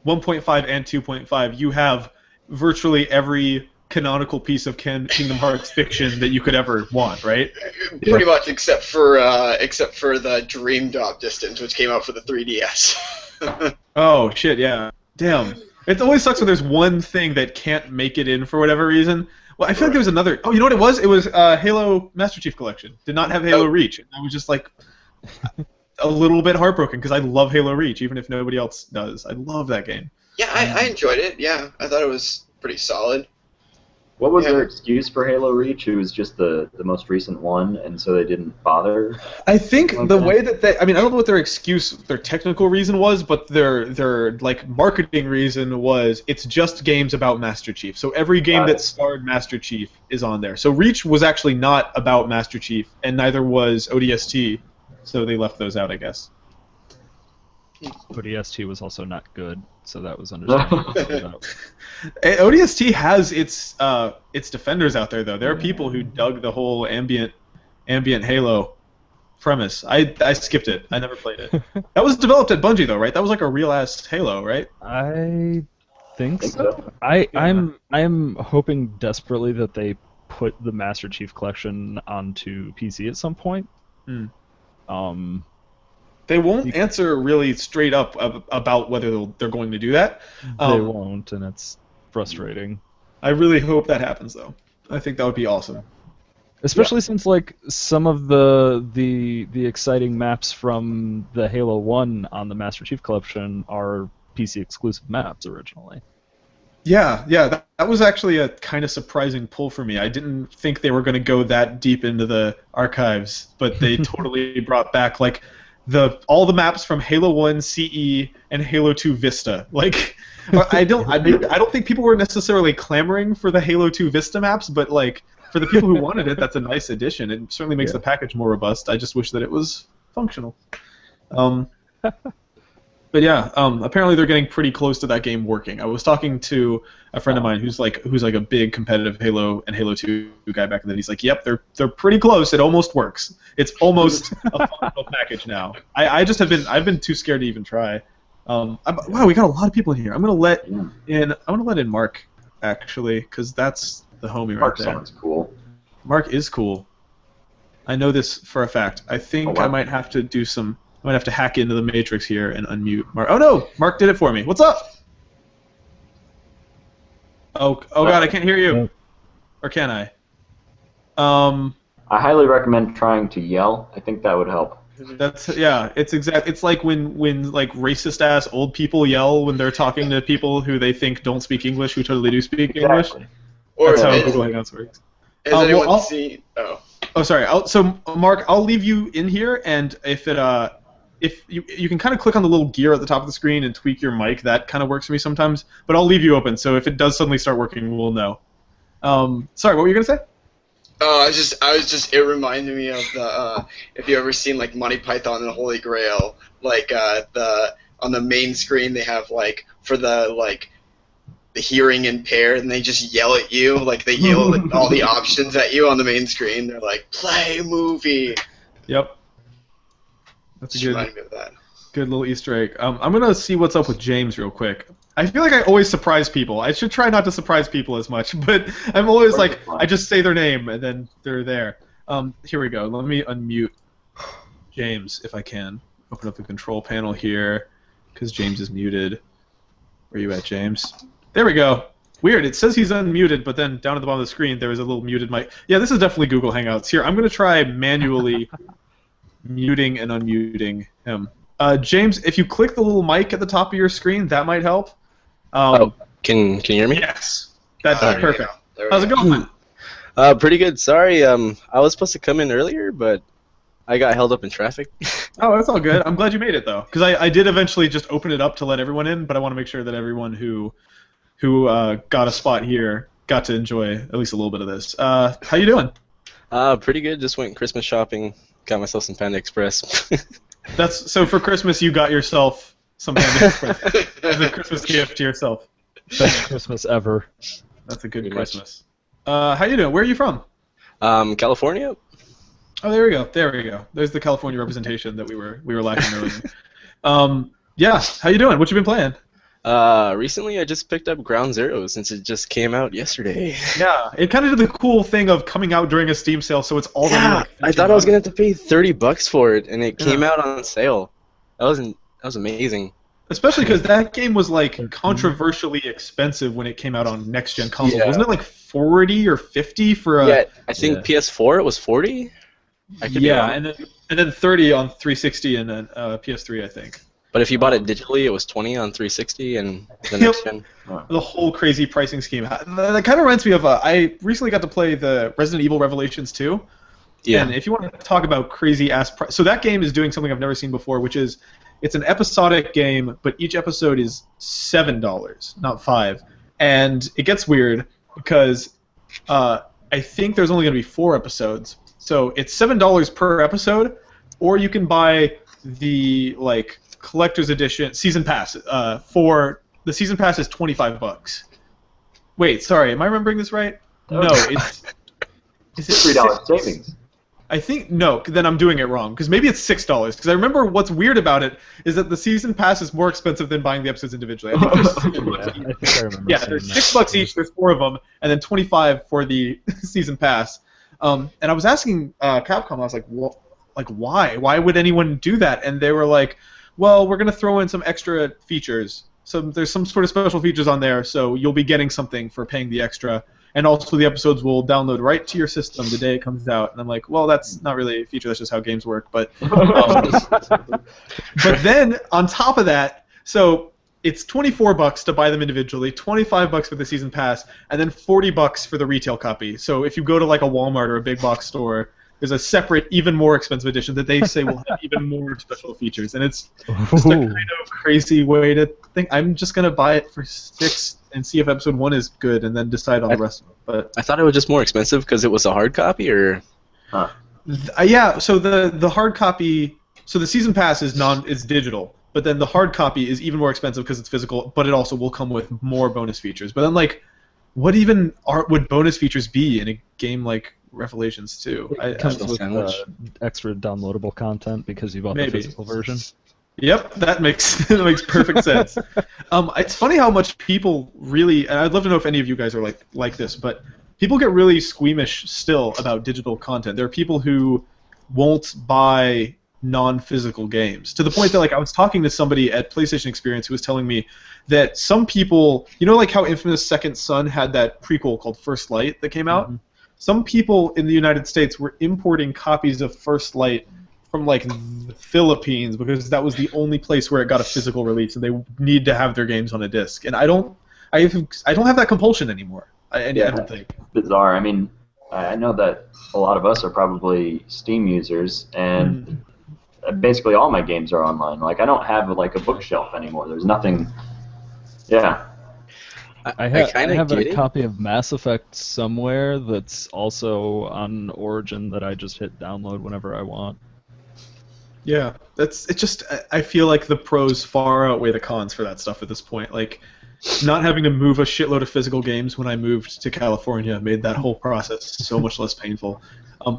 1.5 and 2.5, you have virtually every canonical piece of Kingdom Hearts fiction that you could ever want, right? Pretty much, except for the Dream Drop Distance, which came out for the 3DS. Oh shit, yeah. Damn. It always sucks when there's one thing that can't make it in for whatever reason. Well, I feel like there was another. Oh, you know what it was? It was Halo Master Chief Collection. Did not have Halo Reach. And I was just like a little bit heartbroken because I love Halo Reach, even if nobody else does. I love that game. Yeah, I enjoyed it. Yeah, I thought it was pretty solid. What was their excuse for Halo Reach? It was just the most recent one, and so they didn't bother? I think the way that I don't know what their technical reason was, but their like marketing reason was it's just games about Master Chief. So every game that starred Master Chief is on there. So Reach was actually not about Master Chief, and neither was ODST. So they left those out, I guess. ODST was also not good, so that was understandable. ODST has its defenders out there, though. There are people who dug the whole ambient Halo premise. I skipped it. I never played it. That was developed at Bungie, though, right? That was like a real-ass Halo, right? I think so. I'm hoping desperately that they put the Master Chief Collection onto PC at some point. They won't answer really straight up about whether they're going to do that. They won't, and it's frustrating. I really hope that happens, though. I think that would be awesome. Especially since like some of the exciting maps from the Halo 1 on the Master Chief Collection are PC exclusive maps originally. Yeah, that was actually a kind of surprising pull for me. I didn't think they were going to go that deep into the archives, but they totally brought back like all the maps from Halo 1 CE and Halo 2 Vista. Like, I don't think people were necessarily clamoring for the Halo 2 Vista maps, but like for the people who wanted it, that's a nice addition. It certainly makes the package more robust. I just wish that it was functional. But yeah, apparently they're getting pretty close to that game working. I was talking to a friend of mine who's like a big competitive Halo and Halo 2 guy back then. He's like, "Yep, they're pretty close. It almost works. It's almost a functional package now." I've been too scared to even try. Wow, we got a lot of people in here. I'm gonna let in Mark actually, because that's the homie right there. Mark sounds cool. Mark is cool. I know this for a fact. I think I might have to do some. I might have to hack into the Matrix here and unmute Mark. Oh no! Mark did it for me. What's up? Oh God! I can't hear you. Or can I? I highly recommend trying to yell. I think that would help. It's like when like racist ass old people yell when they're talking to people who they think don't speak English who totally do speak English. That's how Google Hangouts works. Has anyone seen? Oh, sorry. So Mark, I'll leave you in here, and if you can kind of click on the little gear at the top of the screen and tweak your mic, that kind of works for me sometimes. But I'll leave you open, so if it does suddenly start working, we'll know. Sorry, what were you gonna say? It reminded me of the if you ever seen like Monty Python and the Holy Grail, like on the main screen they have like for the hearing impaired, and they just yell at you, like they yell all the options at you on the main screen. They're like, play movie. Yep. That's just reminded me of that. Good little Easter egg. I'm gonna see what's up with James real quick. I feel like I always surprise people. I should try not to surprise people as much, but I'm always like, I just say their name and then they're there. Here we go. Let me unmute James if I can. Open up the control panel here because James is muted. Where are you at, James? There we go. Weird. It says he's unmuted, but then down at the bottom of the screen there is a little muted mic. Yeah, this is definitely Google Hangouts. Here, I'm gonna try manually muting and unmuting him. James, if you click the little mic at the top of your screen, that might help. Can you hear me? Yes. That's perfect. How's it going? Pretty good. Sorry, I was supposed to come in earlier, but I got held up in traffic. Oh, that's all good. I'm glad you made it, though, because I did eventually just open it up to let everyone in, but I want to make sure that everyone who got a spot here got to enjoy at least a little bit of this. How you doing? Pretty good. Just went Christmas shopping. Got myself some Panda Express. So for Christmas you got yourself some Panda Express as a Christmas gift to yourself. Best Christmas ever. That's a good Pretty Christmas. How you doing? Where are you from? California. Oh, there we go. There's the California representation that we were lacking earlier. Yeah. How you doing? What you been playing? Recently I just picked up Ground Zero since it just came out yesterday. Yeah, it kind of did the cool thing of coming out during a Steam sale, so it's already like I thought I was gonna have to pay $30 for it, and it came out on sale. That was amazing. Especially because that game was like controversially expensive when it came out on next gen consoles. Wasn't it like 40 or 50 for a? Yeah, I think PS4 it was 40. And then 30 on 360 and then PS3, I think. But if you bought it digitally, it was 20 on 360 and the next gen. The whole crazy pricing scheme. That kind of reminds me of I recently got to play the Resident Evil Revelations 2. Yeah. And if you want to talk about crazy ass so that game is doing something I've never seen before, which is it's an episodic game, but each episode is $7, not $5. And it gets weird because I think there's only going to be 4 episodes. So it's $7 per episode, or you can buy the collector's edition season pass. For the season pass is $25. Wait, sorry, am I remembering this right? No, it's $3 savings. I think no. Then I'm doing it wrong because maybe it's $6. Because I remember what's weird about it is that the season pass is more expensive than buying the episodes individually. I think there's I think I remember. yeah, there's $6 each. There's 4 of them, and then $25 for the season pass. And I was asking Capcom, I was like, well, why? Why would anyone do that? And they were like, well, we're gonna throw in some extra features. So there's some sort of special features on there, so you'll be getting something for paying the extra. And also the episodes will download right to your system the day it comes out. And I'm like, well, that's not really a feature. That's just how games work. But then on top of that, so it's $24 to buy them individually, $25 for the season pass, and then $40 for the retail copy. So if you go to a Walmart or a big box store, there's a separate, even more expensive edition that they say will have even more special features. And it's just a kind of crazy way to think. I'm just gonna buy it for $6 and see if episode 1 is good, and then decide on the rest of it. But I thought it was just more expensive because it was a hard copy, or. Yeah. So the hard copy. So the season pass is digital, but then the hard copy is even more expensive because it's physical. But it also will come with more bonus features. But then what even would bonus features be in a game like Revelations 2? It comes with extra downloadable content because you bought the physical version. Yep, that makes perfect sense. It's funny how much people really, and I'd love to know if any of you guys are like this, but people get really squeamish still about digital content. There are people who won't buy non-physical games, to the point that I was talking to somebody at PlayStation Experience who was telling me that some people, how Infamous Second Son had that prequel called First Light that came out? Mm-hmm. Some people in the United States were importing copies of First Light from the Philippines because that was the only place where it got a physical release, and they need to have their games on a disc. And I don't have that compulsion anymore. I don't think. Bizarre. I mean, I know that a lot of us are probably Steam users, and basically all my games are online. I don't have a bookshelf anymore. There's nothing. Yeah. I have a copy of Mass Effect somewhere that's also on Origin that I just hit download whenever I want. Yeah, I feel like the pros far outweigh the cons for that stuff at this point. Not having to move a shitload of physical games when I moved to California made that whole process so much less painful.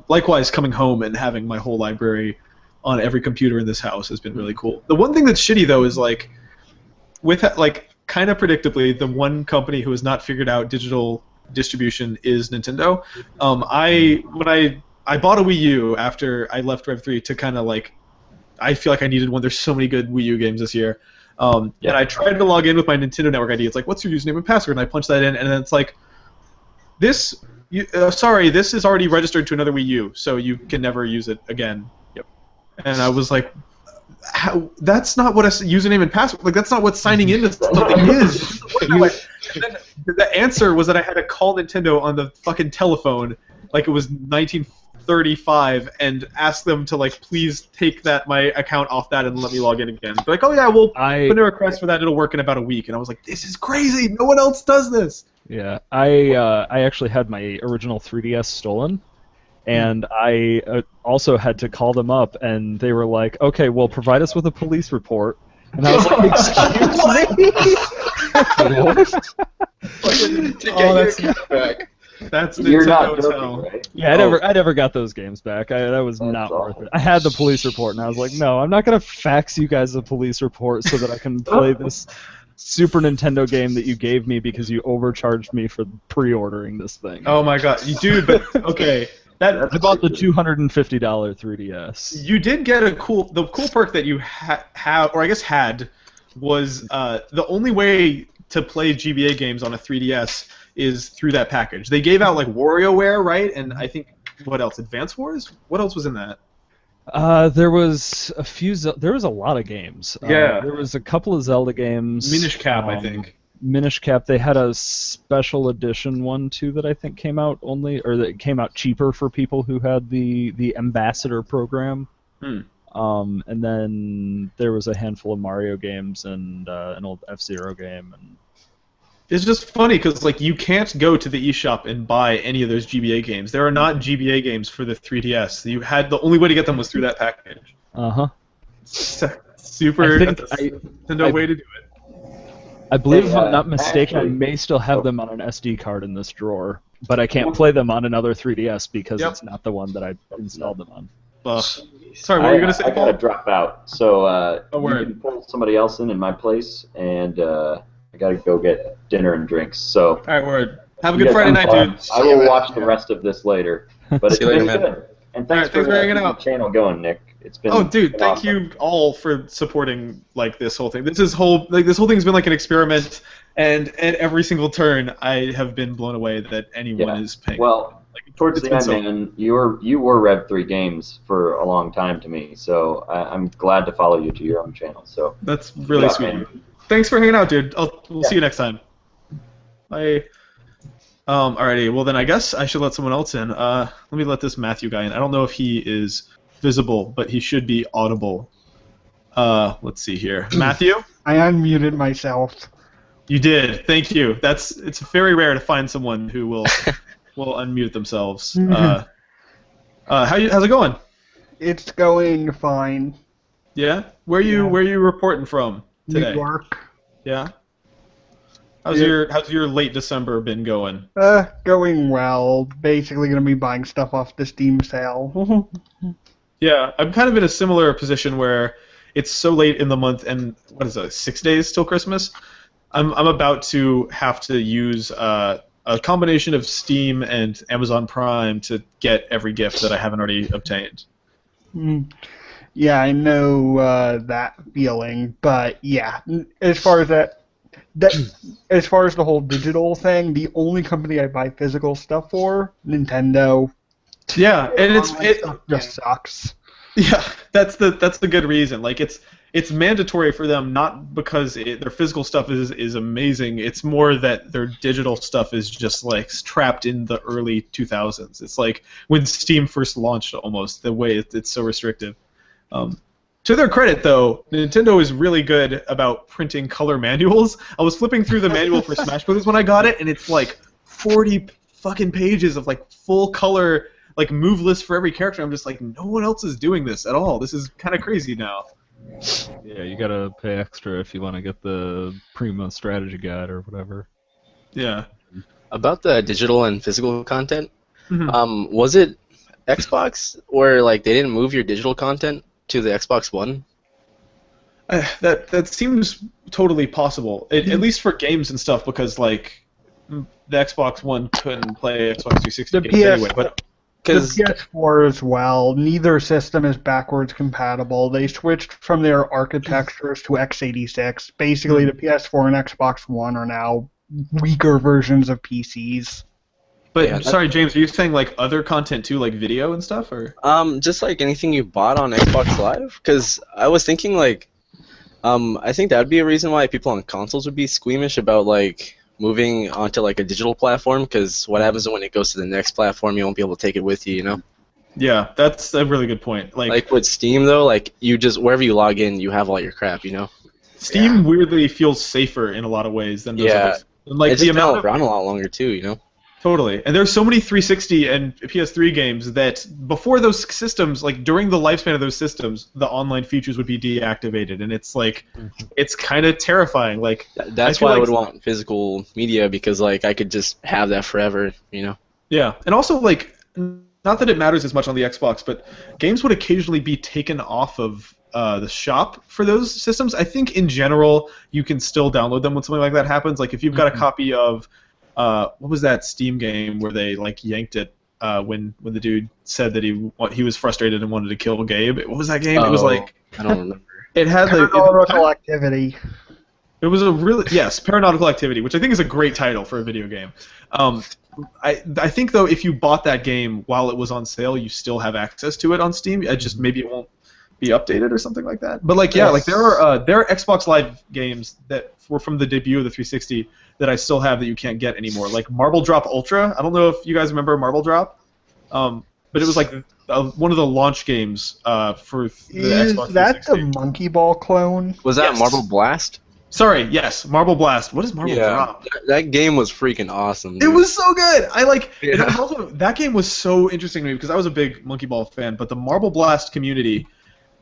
Likewise, coming home and having my whole library on every computer in this house has been really cool. The one thing that's shitty though is kind of predictably, the one company who has not figured out digital distribution is Nintendo. I bought a Wii U after I left Rev 3 to kind of I feel like I needed one. There's so many good Wii U games this year. And I tried to log in with my Nintendo Network ID. It's what's your username and password? And I punch that in, and then it's sorry, this is already registered to another Wii U, so you can never use it again. Yep. And I was like, that's not what a username and password. That's not what signing into something is. And then the answer was that I had to call Nintendo on the fucking telephone, it was 1935, and ask them to please take my account off that and let me log in again. They're oh yeah, we'll put in a request for that. It'll work in about a week. And I was like, this is crazy. No one else does this. Yeah, I actually had my original 3DS stolen. And I also had to call them up, and they were like, okay, well, provide us with a police report. And I was like, excuse me? That's You're not Nintendo joking, right? Yeah, I never got those games back. That was not worth it. I had the police report, and I was like, no, I'm not going to fax you guys a police report so that I can play this Super Nintendo game that you gave me because you overcharged me for pre-ordering this thing. Oh my god, dude, but okay. I bought the $250 3DS. You did get the cool perk that you had was the only way to play GBA games on a 3DS is through that package. They gave out WarioWare, right? And I think what else? Advance Wars? What else was in that? There was a few. There was a lot of games. Yeah. There was a couple of Zelda games. Minish Cap, I think. Minish Cap. They had a special edition one too that I think came out that came out cheaper for people who had the Ambassador program. And then there was a handful of Mario games and an old F-Zero game. And it's just funny because like you can't go to the eShop and buy any of those GBA games. There are not GBA games for the 3DS. The only way to get them was through that package. Super Nintendo way to do it. I believe, if I'm not mistaken, I may still have them on an SD card in this drawer, but I can't play them on another 3DS because it's not the one that I installed them on. Sorry, what were you gonna say? I gotta drop out, so you word. can pull somebody else in my place, and I gotta go get dinner and drinks. So, all right, word. Have a good Friday night, dude. I will watch the rest of this later. But it's been good. And thanks for hanging out. The channel going, Nick. It's been. Oh, dude, thank awesome. you all for supporting like this whole thing. This whole thing's been like an experiment, and at every single turn, I have been blown away that anyone is paying. Well, towards the end, man, you were Rev 3 Games for a long time to me, so I'm glad to follow you to your own channel. So that's really sweet. Man. Thanks for hanging out, dude. We'll see you next time. Bye. Alrighty. Well, then I guess I should let someone else in. Let me let this Matthew guy in. I don't know if he is visible, but he should be audible. Let's see here. Matthew? I unmuted myself. You did. Thank you. It's very rare to find someone who will unmute themselves. How's it going? It's going fine. Yeah? Where you reporting from today? New York. Yeah. How's your late December been going? Going well. Basically gonna be buying stuff off the Steam sale. Yeah, I'm kind of in a similar position where it's so late in the month, and what is it, 6 days till Christmas? I'm about to have to use a combination of Steam and Amazon Prime to get every gift that I haven't already obtained. Yeah, I know that feeling, but yeah, as far as as far as the whole digital thing, the only company I buy physical stuff for, Nintendo. Yeah, and it just sucks. Yeah, that's the good reason. Like it's mandatory for them, not because their physical stuff is amazing. It's more that their digital stuff is just like trapped in the early 2000s. It's like when Steam first launched, almost the way it's so restrictive. To their credit, though, Nintendo is really good about printing color manuals. I was flipping through the manual for Smash Bros. When I got it, and it's like 40 fucking pages of like full color, like move lists for every character. I'm just like, no one else is doing this at all. This is kind of crazy now. Yeah, you gotta pay extra if you want to get the Prima strategy guide or whatever. Yeah. About the digital and physical content, was it Xbox where like they didn't move your digital content to the Xbox One? That seems totally possible, at least for games and stuff, because like the Xbox One couldn't play Xbox 360 games anyway. But the PS4 as well. Neither system is backwards compatible. They switched from their architectures to x86. Basically, the PS4 and Xbox One are now weaker versions of PCs. But Yeah, sorry, James, are you saying like other content too, like video and stuff, or? Just like anything you bought on Xbox Live, because I was thinking like, I think that'd be a reason why people on consoles would be squeamish about like moving onto like a digital platform, because what happens when it goes to the next platform, you won't be able to take it with you, you know? Yeah, that's a really good point. Like with Steam though, like you just wherever you log in, you have all your crap, you know? Steam weirdly feels safer in a lot of ways than those others. And, like it's the just amount been of around a lot longer too, you know? Totally. And there's so many 360 and PS3 games that before those systems, like during the lifespan of those systems, the online features would be deactivated, and it's like, it's kind of terrifying. Like that's why I would want physical media, because like I could just have that forever, you know? Yeah, and also like, not that it matters as much on the Xbox, but games would occasionally be taken off of the shop for those systems. I think in general you can still download them when something like that happens. Like if you've got a copy of what was that Steam game where they like yanked it when the dude said that he was frustrated and wanted to kill Gabe? What was that game? It was like I don't remember. It had Paranormal Activity. It was a really Paranautical Activity, which I think is a great title for a video game. I think though if you bought that game while it was on sale, you still have access to it on Steam. Maybe it won't be updated or something like that. But like there are Xbox Live games that were from the debut of the 360 that I still have that you can't get anymore. Like Marble Drop Ultra. I don't know if you guys remember Marble Drop, but it was like one of the launch games for the Xbox 360. Is that the Monkey Ball clone? Was that Marble Blast? Sorry, yes, Marble Blast. What is Marble Drop? That game was freaking awesome. Dude. It was so good. And also, that game was so interesting to me because I was a big Monkey Ball fan, but the Marble Blast community,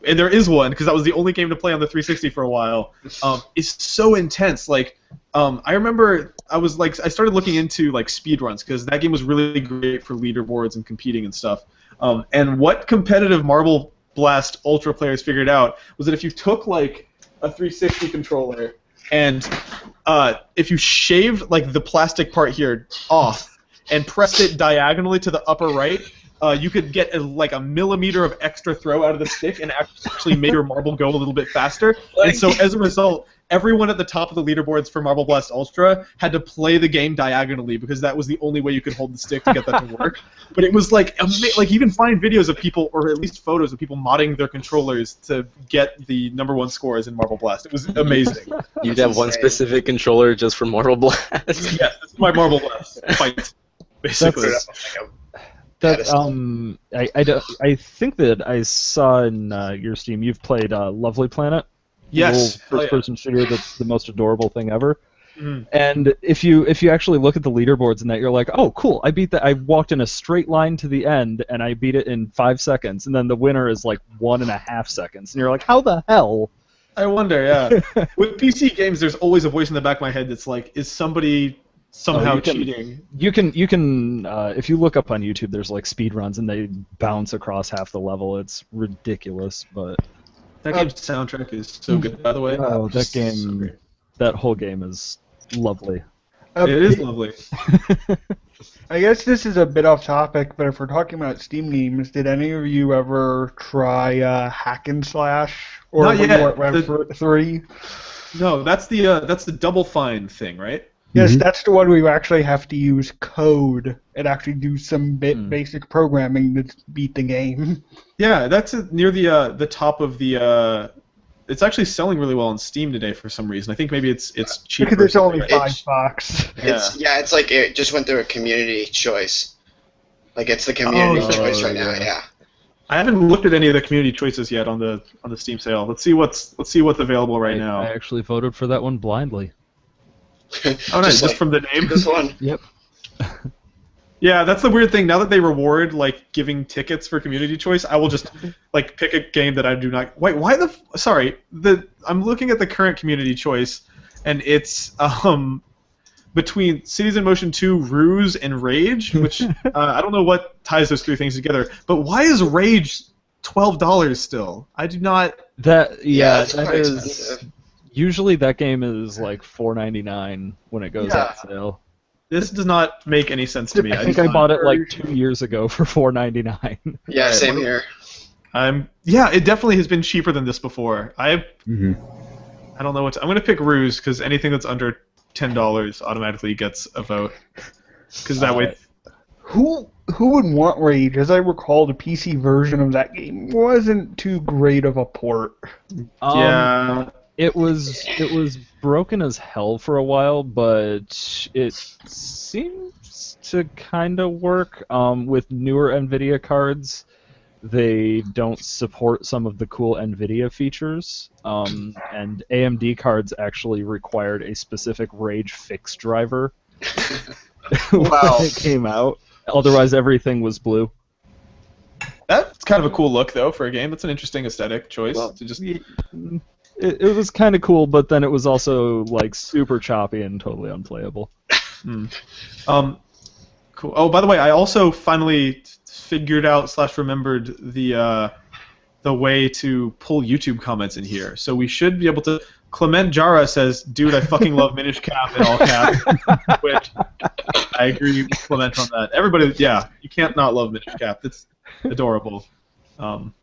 and there is one because that was the only game to play on the 360 for a while, is so intense. Like, I remember I started looking into like speedruns because that game was really great for leaderboards and competing and stuff. And what competitive Marble Blast Ultra players figured out was that if you took like a 360 controller and if you shaved like the plastic part here off and pressed it diagonally to the upper right, you could get like a millimeter of extra throw out of the stick and actually make your marble go a little bit faster. And so as a result, everyone at the top of the leaderboards for Marble Blast Ultra had to play the game diagonally because that was the only way you could hold the stick to get that to work. But it was like you can find videos of people, or at least photos of people modding their controllers to get the #1 scores in Marble Blast. It was amazing. You'd have one specific controller just for Marble Blast. Yes, this is my Marble Blast fight, basically. I think that I saw in your Steam you've played Lovely Planet. Yes. First-person shooter that's the most adorable thing ever. Mm. And if you actually look at the leaderboards and that, you're like, oh, cool, I beat that. I walked in a straight line to the end, and I beat it in 5 seconds, and then the winner is like 1.5 seconds. And you're like, how the hell? I wonder, yeah. With PC games, there's always a voice in the back of my head that's like, is somebody somehow cheating? You can if you look up on YouTube, there's like speed runs, and they bounce across half the level. It's ridiculous, but... That game's soundtrack is so good, by the way. Oh, that game, that whole game is lovely. It is lovely. I guess this is a bit off topic, but if we're talking about Steam games, did any of you ever try Hack and Slash or Not yet. Red 3? No, that's the Double Fine thing, right? Yes, that's the one where you actually have to use code and actually do some basic programming to beat the game. Yeah, that's near the top of the. It's actually selling really well on Steam today for some reason. I think maybe it's cheaper. Because it's only $5. It's like it just went through a community choice. Like it's the community choice right now. Yeah. I haven't looked at any of the community choices yet on the Steam sale. Let's see what's available right now. I actually voted for that one blindly. Oh, nice. Just from the name? This one. Yep. Yeah, that's the weird thing. Now that they reward like giving tickets for community choice, I will just like pick a game that I do not. Wait, why the? Sorry, I'm looking at the current community choice, and it's between Cities in Motion 2, Ruse, and Rage, which I don't know what ties those three things together. But why is Rage $12 still? I do not. That that's that quite is. expensive. Usually that game is like $4.99 when it goes on sale. This does not make any sense to me. I think I bought it like 2 years ago for $4.99. Yeah, same here. It definitely has been cheaper than this before. I don't know I'm gonna pick Ruse because anything that's under $10 automatically gets a vote. Because that way. Who would want Rage? As I recall, the PC version of that game wasn't too great of a port. Yeah. It was broken as hell for a while, but it seems to kind of work. With newer NVIDIA cards, they don't support some of the cool NVIDIA features, and AMD cards actually required a specific Rage fix driver when it came out. Otherwise, everything was blue. That's kind of a cool look, though, for a game. That's an interesting aesthetic choice. To just... It was kind of cool, but then it was also like super choppy and totally unplayable. Cool. Oh, by the way, I also finally figured out / remembered the way to pull YouTube comments in here. So we should be able to. Clement Jara says, "Dude, I fucking love Minish Cap in all caps," which I agree with Clement on that. Everybody, you can't not love Minish Cap. It's adorable.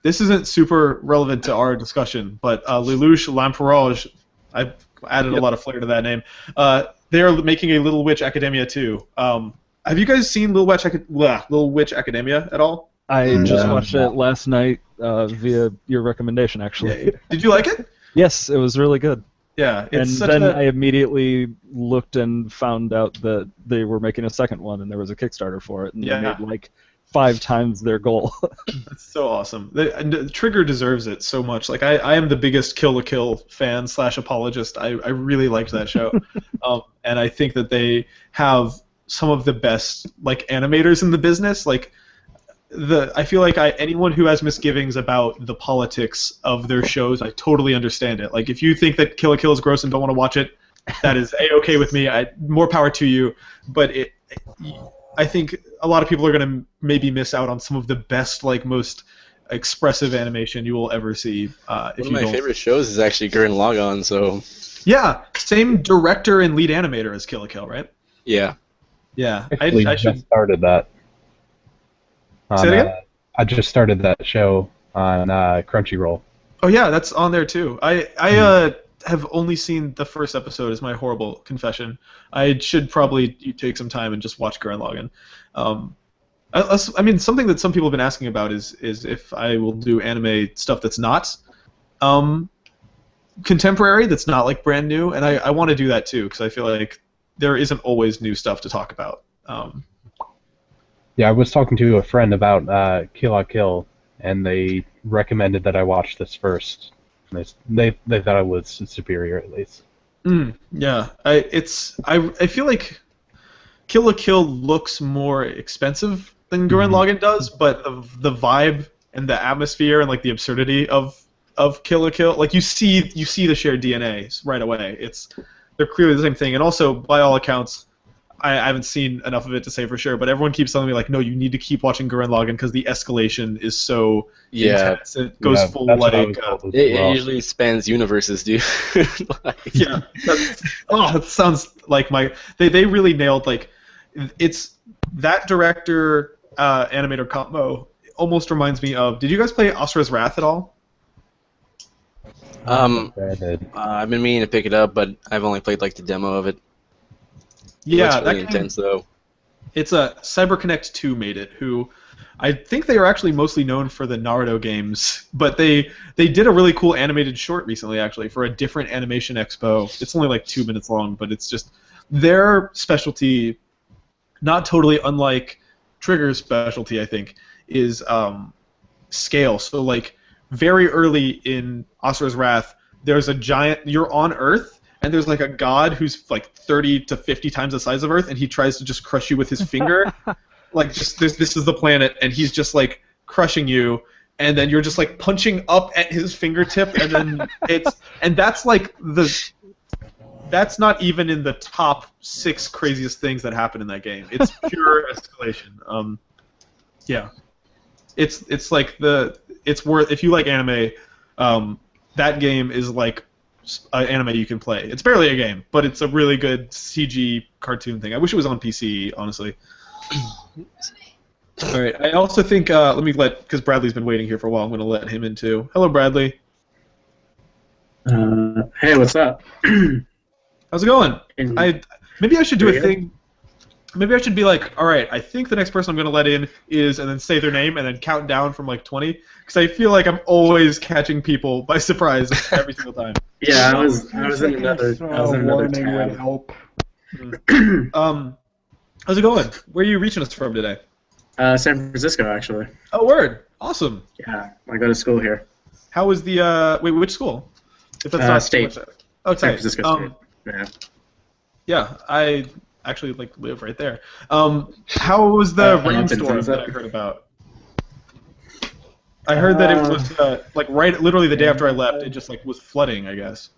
This isn't super relevant to our discussion, but Lelouch Lamperage, I added a lot of flair to that name. They are making a Little Witch Academia 2. Have you guys seen Little Witch Academia at all? I just watched it last night via your recommendation, actually. Did you like it? Yes, it was really good. Yeah, it's and then I immediately looked and found out that they were making a second one, and there was a Kickstarter for it, and they made like 5 times their goal. That's so awesome. Trigger deserves it so much. Like I am the biggest Kill la Kill fan / apologist. I really liked that show, and I think that they have some of the best like animators in the business. Like I feel like anyone who has misgivings about the politics of their shows, I totally understand it. Like if you think that Kill la Kill is gross and don't want to watch it, that is a-okay with me. More power to you. But I think a lot of people are going to maybe miss out on some of the best, like most expressive animation you will ever see. One of my favorite shows is actually Gurren Lagann, so... Yeah, same director and lead animator as Kill la Kill, right? Yeah. Yeah, I just started that. Say it again? I just started that show on Crunchyroll. Oh yeah, that's on there too. I have only seen the first episode, is my horrible confession. I should probably take some time and just watch Gurren Lagann. I mean, something that some people have been asking about is if I will do anime stuff that's not contemporary, that's not like brand new, and I want to do that too, because I feel like there isn't always new stuff to talk about. Yeah, I was talking to a friend about Kill la Kill, and they recommended that I watch this first. They thought it was superior, at least. Yeah, I feel like Kill la Kill looks more expensive than Gurren Lagann does, but the vibe and the atmosphere and like the absurdity of Kill la Kill, like you see the shared DNA right away. They're clearly the same thing, and also by all accounts, I haven't seen enough of it to say for sure, but everyone keeps telling me like, no, you need to keep watching Gurren Lagann because the escalation is so intense. It goes full like. It usually spans universes, dude. Yeah. That sounds like They really nailed like, it's that director animator combo almost reminds me of. Did you guys play Asura's Wrath at all? I've been meaning to pick it up, but I've only played like the demo of it. Yeah, that's really intense though. It's a CyberConnect 2 made it, who I think they are actually mostly known for the Naruto games, but they did a really cool animated short recently actually for a different animation expo. It's only like 2 minutes long, but it's just their specialty, not totally unlike Trigger's specialty, I think, is scale. So like very early in Asura's Wrath, there's a giant. You're on Earth. And there's like a god who's like 30 to 50 times the size of Earth, and he tries to just crush you with his finger. Like, just this is the planet, and he's just like crushing you, and then you're just like punching up at his fingertip, and then that's like that's not even in the top 6 craziest things that happen in that game. It's pure escalation. Yeah, it's like it's worth, if you like anime, that game is like anime you can play. It's barely a game, but it's a really good CG cartoon thing. I wish it was on PC, honestly. All right. I also think because Bradley's been waiting here for a while, I'm going to let him in too. Hello, Bradley. Hey, what's up? How's it going? Maybe I should do a thing. Maybe I should be like, all right, I think the next person I'm going to let in is, and then say their name, and then count down from like 20, because I feel like I'm always catching people by surprise every single time. Yeah, I was in another tab. Would help. How's it going? Where are you reaching us from today? San Francisco, actually. Oh, word! Awesome. Yeah, I go to school here. How was the which school? If that's not State. Oh, San Francisco State. Yeah. Yeah, I actually live right there. How was the rainstorm that I heard about? I heard that it was literally the day after I left. It just was flooding, I guess.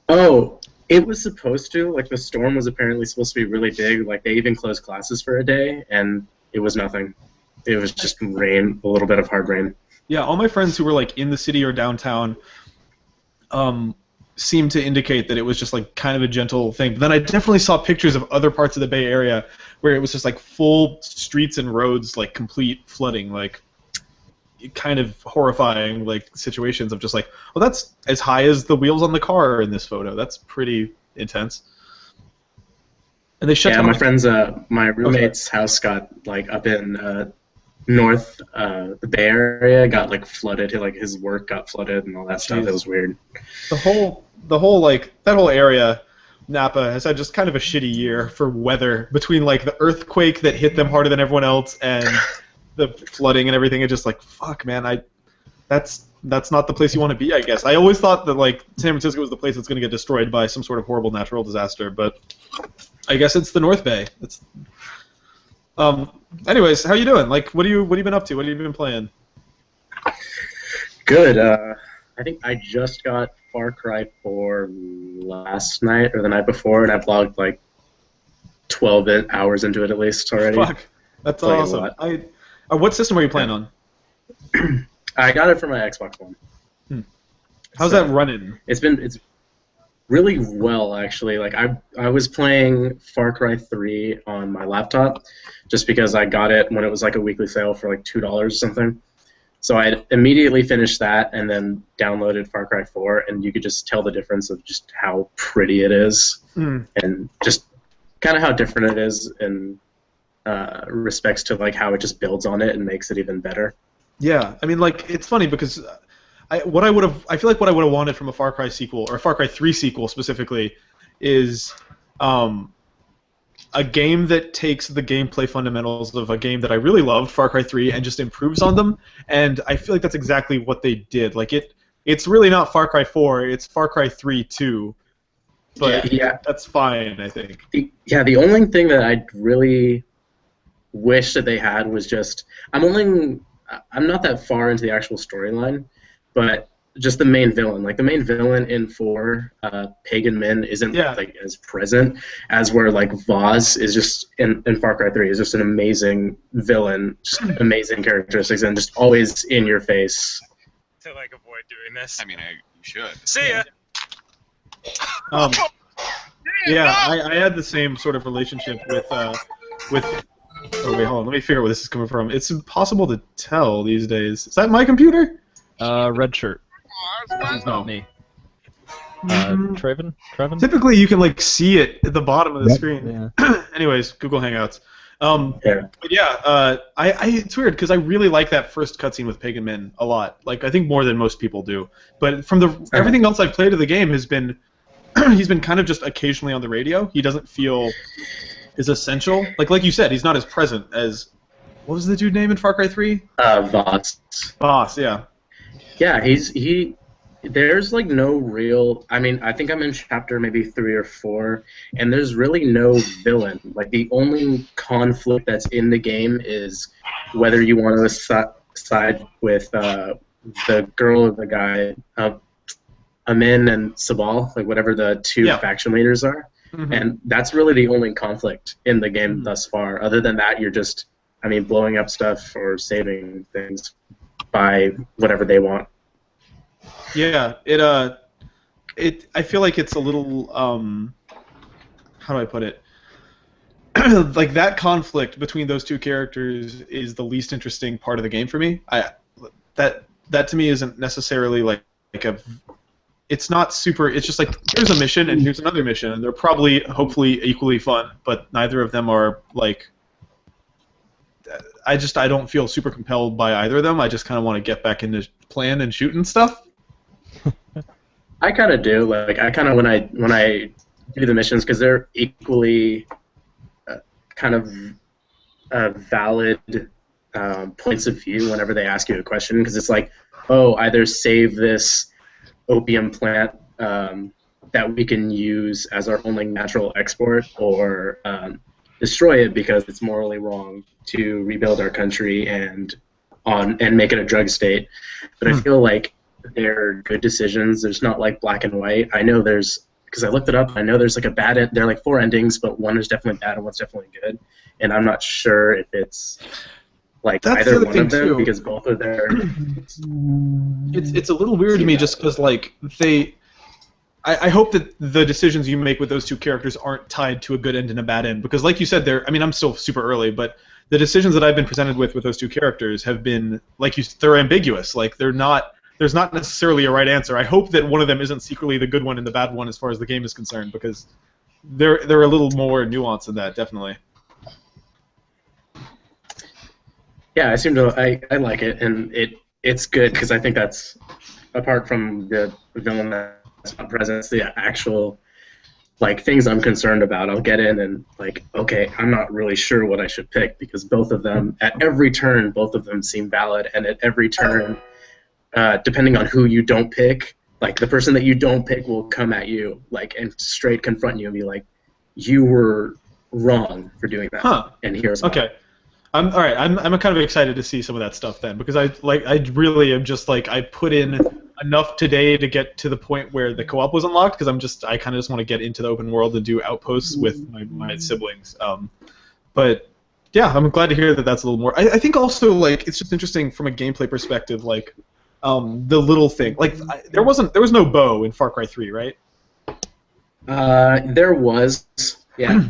Oh, it was supposed to. Like the storm was apparently supposed to be really big. Like they even closed classes for a day, and it was nothing. It was just rain, a little bit of hard rain. Yeah, all my friends who were in the city or downtown seemed to indicate that it was just kind of a gentle thing. But then I definitely saw pictures of other parts of the Bay Area where it was just full streets and roads, complete flooding. kind of horrifying like situations of just like, well, that's as high as the wheels on the car in this photo. That's pretty intense. And they shut Yeah, down. my friend's my roommate's house got like up in north the Bay Area got like flooded. Like his work got flooded and all that stuff. It was weird. The whole like that whole area, Napa, has had just kind of a shitty year for weather between like the earthquake that hit them harder than everyone else and the flooding and everything. It's just like, fuck, man, that's not the place you want to be, I guess. I always thought that like San Francisco was the place that's going to get destroyed by some sort of horrible natural disaster, but I guess it's the North Bay. It's anyways, how you doing? Like, what have you been up to? What have you been playing? Good. I think I just got Far Cry 4 last night or the night before, and I've logged like 12 hours into it at least already. Fuck, that's awesome. What system are you playing on? I got it for my Xbox One. How's that running? It's really well, actually. Like I was playing Far Cry 3 on my laptop just because I got it when it was like a weekly sale for like $2 or something. So I immediately finished that and then downloaded Far Cry 4, and you could just tell the difference of just how pretty it is and just kind of how different it is in respects to like how it just builds on it and makes it even better. Yeah, I mean, like, it's funny because I feel like what I would have wanted from a Far Cry sequel, or a Far Cry 3 sequel specifically, is a game that takes the gameplay fundamentals of a game that I really loved, Far Cry 3, and just improves on them. And I feel like that's exactly what they did. Like it's really not Far Cry 4, it's Far Cry 3 2. But yeah, that's fine, I think. The only thing that I really wish that they had was just I'm not that far into the actual storyline, but just the main villain. Like the main villain in 4, Pagan Min, isn't like as present as where like Voz is just in Far Cry 3 is just an amazing villain, just amazing characteristics, and just always in your face. To like avoid doing this. I mean, you should. See ya. Yeah, I had the same sort of relationship with. Oh wait, hold on. Let me figure out where this is coming from. It's impossible to tell these days. Is that my computer? Red shirt. It's not me. Traven? Typically, you can like see it at the bottom of the screen. Yeah. Anyways, Google Hangouts. But yeah, it's weird because I really like that first cutscene with Pagan Min a lot. Like I think more than most people do. But from everything else I've played of the game has been, he's been kind of just occasionally on the radio. He doesn't feel as essential. Like you said, he's not as present as. What was the dude name in Far Cry 3? Voss. Voss, yeah. Yeah, there's like no real. I mean, I think I'm in chapter maybe 3 or 4, and there's really no villain. Like the only conflict that's in the game is whether you want to side with the girl or the guy, Amin and Sabal, like whatever the two faction leaders are, and that's really the only conflict in the game thus far. Other than that, you're just, blowing up stuff or saving things by whatever they want. Yeah, I feel like it's a little, how do I put it? Like that conflict between those two characters is the least interesting part of the game for me. That to me isn't necessarily like it's not super. It's just like here's a mission and here's another mission, and they're probably hopefully equally fun, but neither of them are like. I don't feel super compelled by either of them. I just kind of want to get back into playing and shooting stuff. I kind of do. Like I kind of when I do the missions because they're equally kind of valid points of view whenever they ask you a question, because it's like, oh, either save this opium plant that we can use as our only natural export, or destroy it because it's morally wrong to rebuild our country and make it a drug state. But I feel like they're good decisions. There's not like black and white. I know because I looked it up, I know there's like a bad end. There are like 4 endings, but one is definitely bad and one's definitely good. And I'm not sure if it's like either one of them because both are there. It's a little weird to me just because like I hope that the decisions you make with those two characters aren't tied to a good end and a bad end, because like you said, I'm still super early, but the decisions that I've been presented with those two characters have been like they're ambiguous. Like there's not necessarily a right answer. I hope that one of them isn't secretly the good one and the bad one as far as the game is concerned, because they're a little more nuanced than that, definitely. Yeah, I like it, and it's good because I think that's, apart from the villain that's not present, it's the actual like things I'm concerned about. I'll get in and like, okay, I'm not really sure what I should pick, because both of them at every turn, both of them seem valid, and at every turn, depending on who you don't pick, like the person that you don't pick will come at you like and straight confront you and be like, you were wrong for doing that. Huh. And here's why. Okay. All right. I'm kind of excited to see some of that stuff then, because I really am just like, I put in enough today to get to the point where the co-op was unlocked, because I kind of just want to get into the open world and do outposts with my siblings. But yeah, I'm glad to hear that that's a little more. I think also like it's just interesting from a gameplay perspective, like the little thing, like there was no bow in Far Cry 3, right? There was, yeah.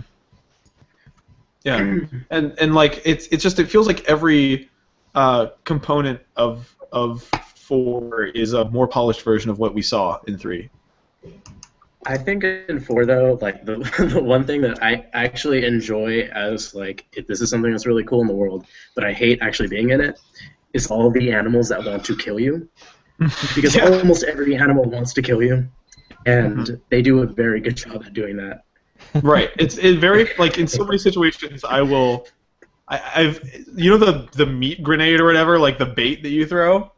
Yeah, and like it feels like every component of 4 is a more polished version of what we saw in 3. I think in 4 though, like the one thing that I actually enjoy as like if this is something that's really cool in the world, but I hate actually being in it, is all the animals that want to kill you, because Yeah. almost every animal wants to kill you, and they do a very good job at doing that. Right. It's very like in so many situations I've you know the meat grenade or whatever, like the bait that you throw,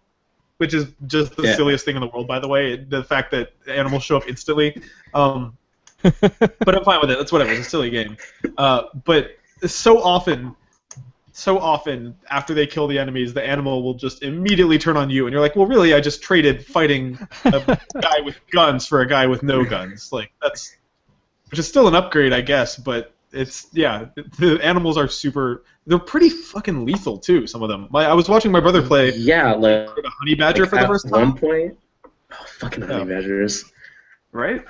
which is just the silliest thing in the world, by the way. The fact that animals show up instantly. But I'm fine with it. That's whatever. It's a silly game. But so often after they kill the enemies, the animal will just immediately turn on you, and you're like, well, really, I just traded fighting a guy with guns for a guy with no guns. Like that's, which is still an upgrade, I guess. But it's the animals are super. They're pretty fucking lethal too. Some of them. I was watching my brother play. Yeah, like a honey badger like for the first time. At one point, fucking honey badgers. Right?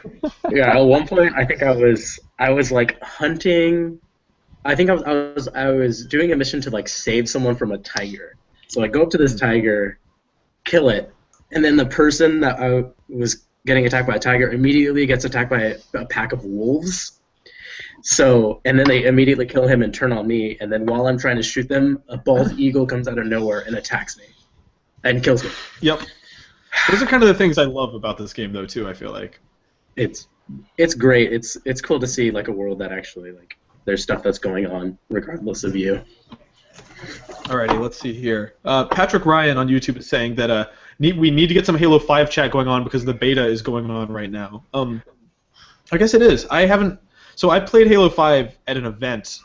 Yeah, at one point I think I was like hunting. I think I was doing a mission to like save someone from a tiger. So I go up to this tiger, kill it, and then the person that I was getting attacked by a tiger immediately gets attacked by a pack of wolves. So, and then they immediately kill him and turn on me, and then while I'm trying to shoot them, a bald eagle comes out of nowhere and attacks me and kills me. Yep. Those are kind of the things I love about this game, though, too. I feel like it's great. It's cool to see like a world that actually like there's stuff that's going on regardless of you. Alrighty, let's see here. Patrick Ryan on YouTube is saying that we need to get some Halo 5 chat going on because the beta is going on right now. I guess it is. So I played Halo 5 at an event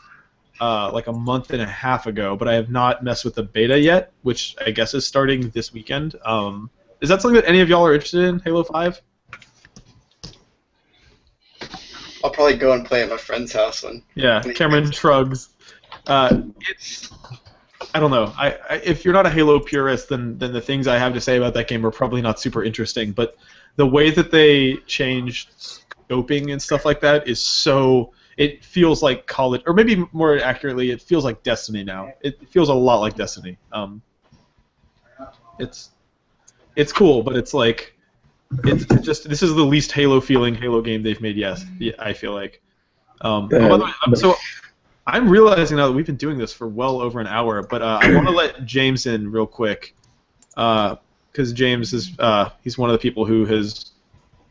like a month and a half ago, but I have not messed with the beta yet, which I guess is starting this weekend. Is that something that any of y'all are interested in, Halo 5? I'll probably go and play at my friend's house when. Yeah, Cameron shrugs. It's. I don't know. If you're not a Halo purist, then the things I have to say about that game are probably not super interesting. But the way that they changed scoping and stuff like that is so. It feels like college, or maybe more accurately, it feels like Destiny now. It feels a lot like Destiny. It's cool, but it's like. It's just this is the least Halo feeling Halo game they've made yet. I feel like. By the way, so I'm realizing now that we've been doing this for well over an hour, but I want to let James in real quick, because James is he's one of the people who has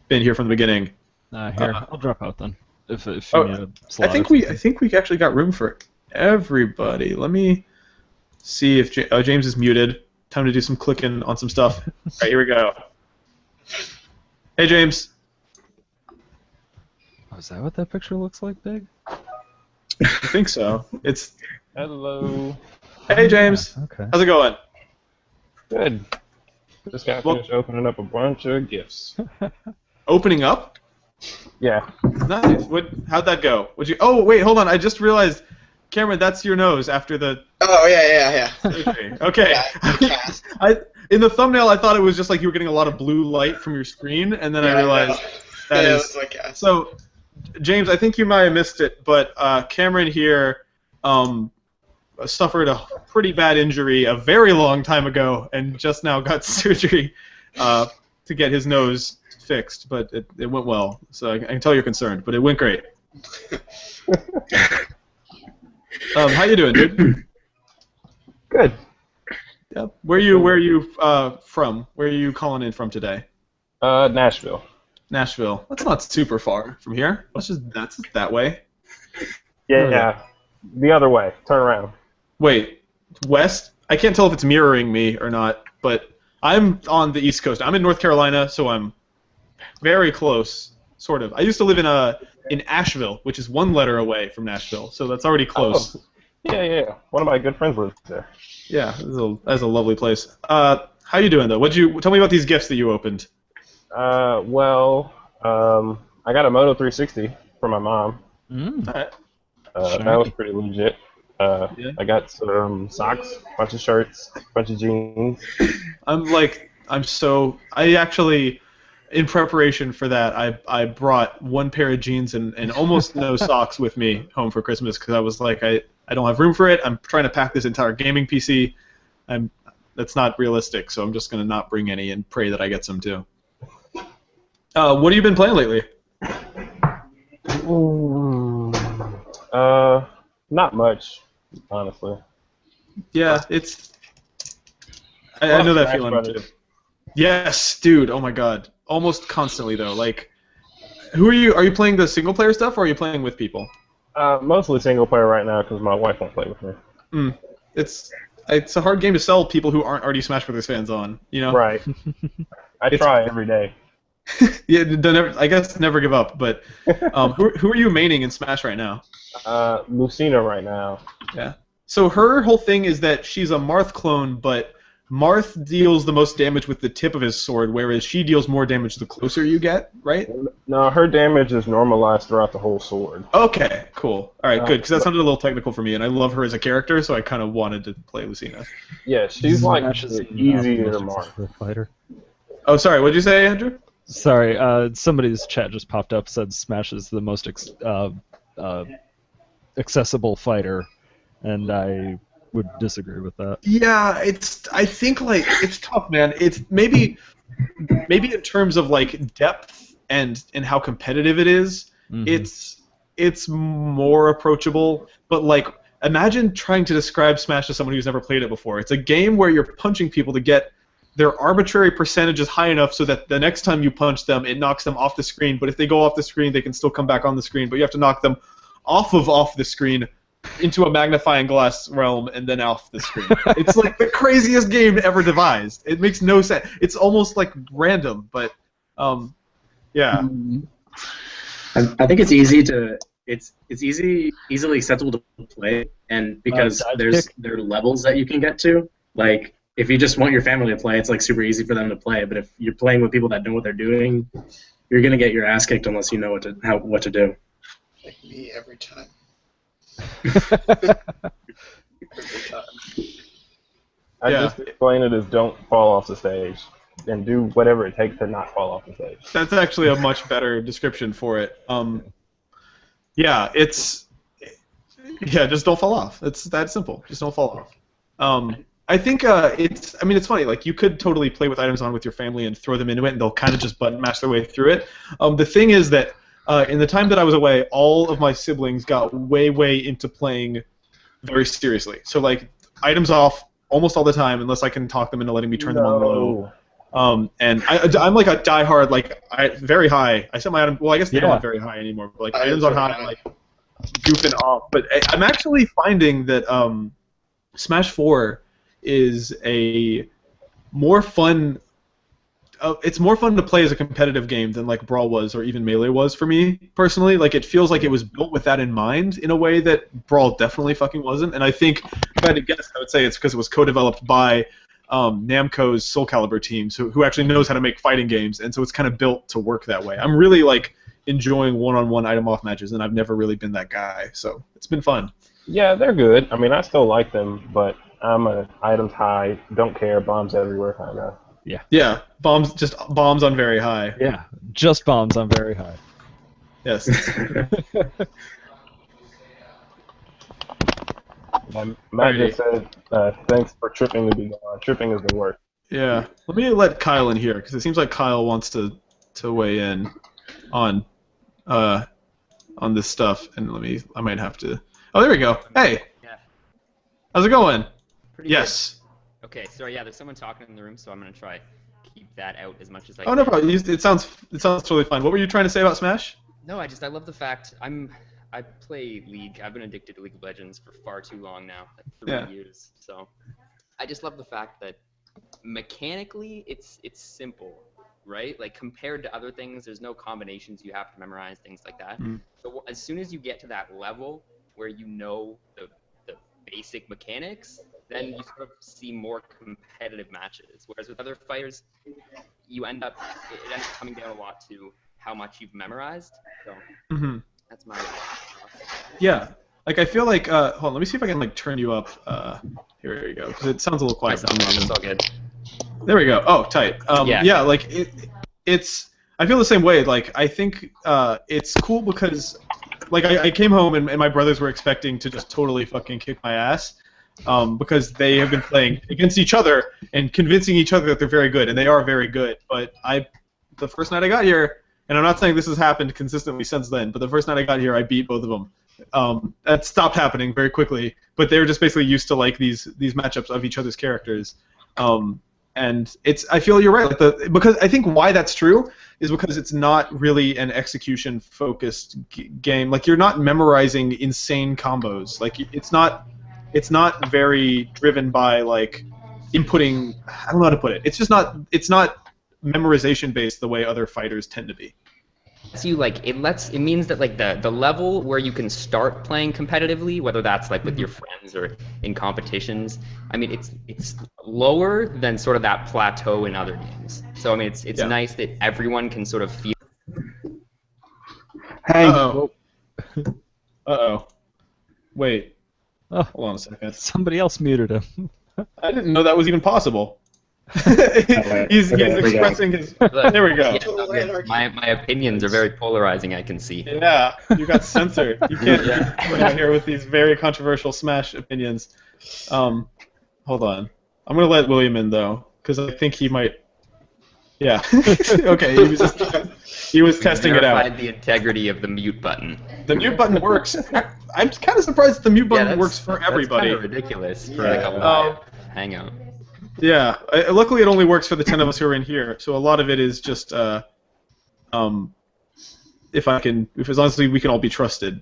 been here from the beginning. Here, I'll drop out then. If you need a slot. I think we actually got room for everybody. Let me see if James is muted. Time to do some clicking on some stuff. All right, here we go. Hey, James. Oh, is that what that picture looks like, Big? I think so. It's. Hello. Hey, James. Okay. How's it going? Good. Just got finished opening up a bunch of gifts. Opening up? Yeah. Nice. How'd that go? Oh, wait, hold on. I just realized, Cameron, that's your nose after the. Oh yeah. surgery. Okay. Yeah, in the thumbnail, I thought it was just like you were getting a lot of blue light from your screen, and then I realized that is. my cast. So, James, I think you might have missed it, but Cameron here suffered a pretty bad injury a very long time ago and just now got surgery to get his nose fixed, but it went well. So I can tell you're concerned, but it went great. How you doing, dude? Good. Yeah. Where are you from? Where are you calling in from today? Nashville. Nashville. That's not super far from here. That's that way. Yeah. The other way. Turn around. Wait, west? I can't tell if it's mirroring me or not, but I'm on the East Coast. I'm in North Carolina, so I'm very close, sort of. I used to live in Asheville, which is one letter away from Nashville, so that's already close. Oh. Yeah. One of my good friends lives there. Yeah, that's a lovely place. How you doing though? Tell me about these gifts that you opened? I got a Moto 360 from my mom. Alright. That was pretty legit. I got some socks, a bunch of shirts, a bunch of jeans. I actually, in preparation for that, I brought one pair of jeans and almost no socks with me home for Christmas because I was like, I don't have room for it. I'm trying to pack this entire gaming PC. That's not realistic, so I'm just going to not bring any and pray that I get some too. What have you been playing lately? Not much, honestly. Yeah, I know that feeling too. Yes, dude. Oh my God. Almost constantly though. Like, who are you? Are you playing the single player stuff, or are you playing with people? Mostly single player right now because my wife won't play with me. It's a hard game to sell people who aren't already Smash Brothers fans on. You know. Right. I try every day. Yeah, I guess never give up. But who are you maining in Smash right now? Lucina right now. Yeah. So her whole thing is that she's a Marth clone, but Marth deals the most damage with the tip of his sword, whereas she deals more damage the closer you get, right? No, her damage is normalized throughout the whole sword. Okay, cool. All right, good, because that sounded a little technical for me, and I love her as a character, so I kind of wanted to play Lucina. Yeah, she's like the easier Marth fighter. Oh, sorry, what'd you say, Andrew? Sorry, somebody's chat just popped up, said Smash is the most accessible fighter, and I would disagree with that. Yeah, I think like it's tough, man. It's maybe in terms of like depth and how competitive it is, it's more approachable. But like, imagine trying to describe Smash to someone who's never played it before. It's a game where you're punching people to get their arbitrary percentages high enough so that the next time you punch them, it knocks them off the screen. But if they go off the screen, they can still come back on the screen. But you have to knock them off the screen into a magnifying glass realm and then off the screen. It's like the craziest game ever devised. It makes no sense. It's almost like random, but yeah. I think it's easily acceptable to play, and because there are levels that you can get to. Like if you just want your family to play, it's like super easy for them to play. But if you're playing with people that know what they're doing, you're gonna get your ass kicked unless you know what to do. Like me every time. I just explain it as don't fall off the stage and do whatever it takes to not fall off the stage. That's actually a much better description for it. Just don't fall off. It's that simple. Just don't fall off. I think it's funny. Like you could totally play with items on with your family and throw them into it, and they'll kind of just button mash their way through it. The thing is that in the time that I was away, all of my siblings got way into playing very seriously. So like items off almost all the time, unless I can talk them into letting me turn them on low. And I'm like a diehard, like very high. I set my item. Well, I guess they don't have very high anymore. But like items on high, like goofing off. But I'm actually finding that Smash 4 is a more fun. It's more fun to play as a competitive game than like Brawl was or even Melee was for me personally. Like it feels like it was built with that in mind in a way that Brawl definitely fucking wasn't. And I think if I had to guess, I would say it's because it was co-developed by Namco's Soul Calibur team, who actually knows how to make fighting games, and so it's kind of built to work that way. I'm really like enjoying one-on-one item off matches, and I've never really been that guy, so it's been fun. Yeah, they're good. I mean, I still like them, but I'm a items high, don't care, bombs everywhere kind of. Yeah, bombs on very high. Yeah, just bombs on very high. Yes. Matt just said, thanks for tripping to be gone. Tripping is the worst. Yeah. Let me let Kyle in here because it seems like Kyle wants to weigh in on this stuff, and I might have to. Oh, there we go. Hey. Yeah. How's it going? Pretty yes. Good. Okay. Sorry. Yeah. There's someone talking in the room, so I'm gonna try keep that out as much as I Oh, can. no problem. It sounds totally fine. What were you trying to say about Smash? No, I love the fact I play League. I've been addicted to League of Legends for far too long now, like 3 years. So I just love the fact that mechanically it's simple, right? Like compared to other things, there's no combinations you have to memorize, things like that. So as soon as you get to that level where you know the basic mechanics, then you sort of see more competitive matches. Whereas with other fighters, it ends up coming down a lot to how much you've memorized. So that's my Yeah. Like I feel like hold on, let me see if I can like turn you up. Here we go, because it sounds a little quiet. It's all good. There we go. Oh, tight. Yeah, like it's. I feel the same way. Like I think it's cool because, like, I came home and my brothers were expecting to just totally fucking kick my ass, because they have been playing against each other and convincing each other that they're very good, and they are very good. But the first night I got here, and I'm not saying this has happened consistently since then, but the first night I got here, I beat both of them. That stopped happening very quickly, but they were just basically used to like these matchups of each other's characters. And I feel you're right, like because I think why that's true is because it's not really an execution-focused game. Like you're not memorizing insane combos. Like it's not very driven by like inputting. I don't know how to put it. It's not memorization-based the way other fighters tend to be. It means that like the level where you can start playing competitively, whether that's like with your friends or in competitions, I mean it's lower than sort of that plateau in other games. So I mean it's nice that everyone can sort of feel. Hey. Uh-oh. Wait. Oh, hold on a second. Somebody else muted him. I didn't know that was even possible. he's expressing his. There we go. Yeah, my opinions are very polarizing. I can see. Yeah, you got censored. You can't come out here with these very controversial Smash opinions. Hold on. I'm gonna let William in though, because I think he might. Yeah. Okay. He was testing it out. Verified the integrity of the mute button. The mute button works. I'm kind of surprised that the mute button works for everybody. That's kind of ridiculous for like a live Hangout. Yeah, luckily it only works for the 10 of us who are in here, so a lot of it is just, as long as we can all be trusted.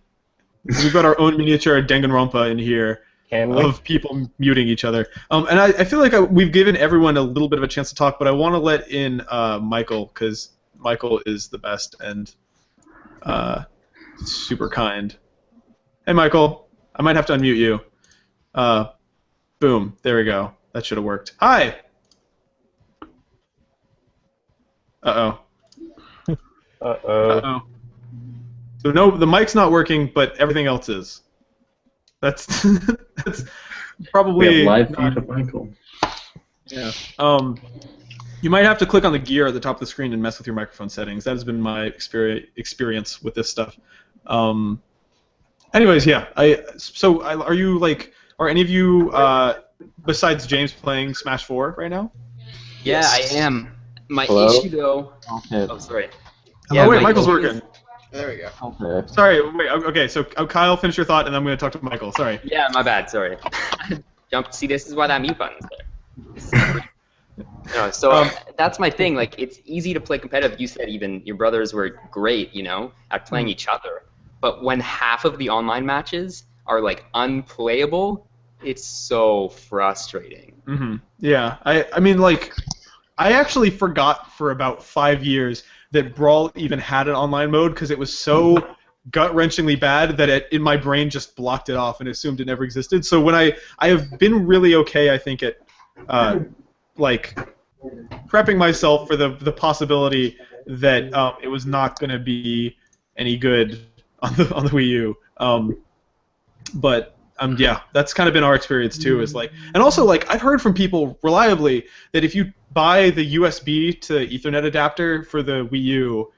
We've got our own miniature Danganronpa in here of people muting each other. And I feel like we've given everyone a little bit of a chance to talk, but I want to let in Michael, because Michael is the best and super kind. Hey, Michael, I might have to unmute you. Boom, there we go. That should have worked. Hi! Uh-oh. Uh-oh. So no, the mic's not working, but everything else is. That's probably... We have live feed of Michael. Yeah. You might have to click on the gear at the top of the screen and mess with your microphone settings. That has been my experience with this stuff. Anyways, yeah. Are you, like... Are any of you... besides James playing Smash 4 right now? Yeah, I am. My Hello? issue though. Okay. Oh, sorry. Oh wait, Michael's working. There we go. Okay. Sorry, wait. Okay, so Kyle, finish your thought, and then I'm going to talk to Michael. Sorry. Yeah, my bad. Sorry. See, this is why that mute button's there. No, so that's my thing. Like, it's easy to play competitive. You said even your brothers were great, at playing each other. But when half of the online matches are like unplayable, it's so frustrating. Mm-hmm. Yeah, I mean, like, I actually forgot for about 5 years that Brawl even had an online mode because it was so gut-wrenchingly bad that in my brain just blocked it off and assumed it never existed. So when I have been really okay, I think, at like prepping myself for the possibility that it was not going to be any good on the Wii U. But yeah, that's kind of been our experience too. Is like, and also like I've heard from people reliably that if you buy the USB to Ethernet adapter for the Wii U,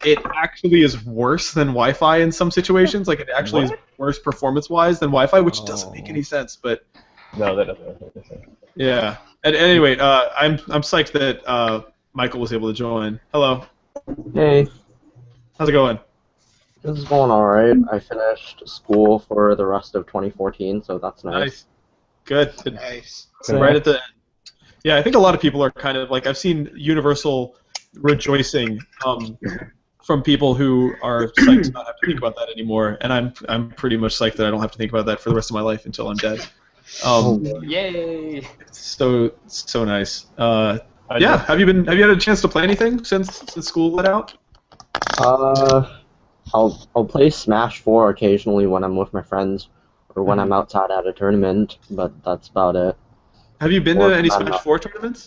it actually is worse than Wi-Fi in some situations. Like, it actually is worse performance-wise than Wi-Fi, which doesn't make any sense. But no, that doesn't make any sense. yeah. And anyway, I'm psyched that Michael was able to join. Hello. Hey. How's it going? This is going alright. I finished school for the rest of 2014, so that's nice. Nice. Good. Nice. Right at the end. Yeah, I think a lot of people are kind of like, I've seen universal rejoicing from people who are psyched to not have to think about that anymore, and I'm pretty much psyched that I don't have to think about that for the rest of my life until I'm dead. Yay! So nice. Yeah, have you had a chance to play anything since school let out? I'll play Smash 4 occasionally when I'm with my friends or when I'm outside at a tournament, but that's about it. Have you been to any Smash 4 tournaments?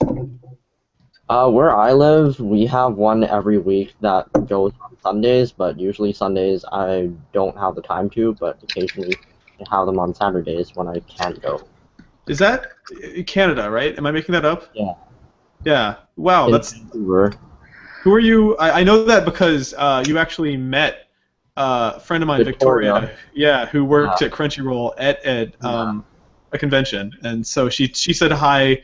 Where I live, we have one every week that goes on Sundays, but usually Sundays I don't have the time to, but occasionally I have them on Saturdays when I can't go. Is that Canada, right? Am I making that up? Yeah. Yeah. Wow, that's... Vancouver. Who are you? I know that because you actually met a friend of mine, Victoria, who worked at Crunchyroll at a convention, and so she said hi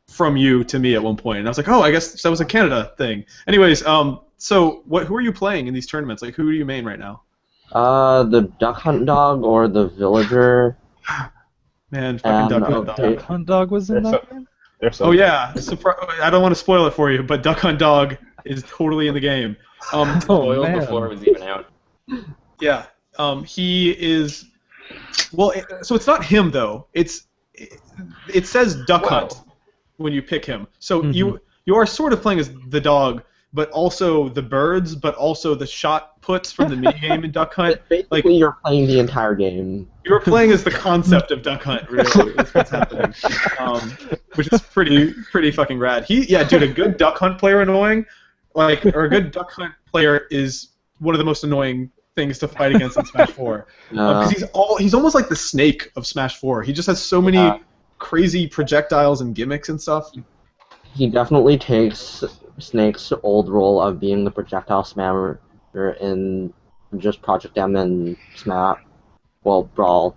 from you to me at one point, and I was like, oh, I guess that was a Canada thing. Anyways, so who are you playing in these tournaments? Like, who do you main right now? The Duck Hunt Dog or the Villager. Man, fucking Duck Hunt Dog. Duck Hunt Dog was in that game? Oh yeah, I don't want to spoil it for you, but Duck Hunt Dog is totally in the game. Spoiled before it was even out. Yeah, he is. Well, so it's not him though. It says Duck Hunt when you pick him. So you are sort of playing as the dog, but also the birds, but also the shot puts from the minigame in Duck Hunt. Basically, you're playing the entire game. You're playing as the concept of Duck Hunt, really. That's what's happening. Which is pretty fucking rad. Dude, a good Duck Hunt player annoying, or a good Duck Hunt player is one of the most annoying things to fight against in Smash 4. Because he's almost like the Snake of Smash 4. He just has so many crazy projectiles and gimmicks and stuff. He definitely takes Snake's old role of being the projectile spammer in just Project M and Brawl.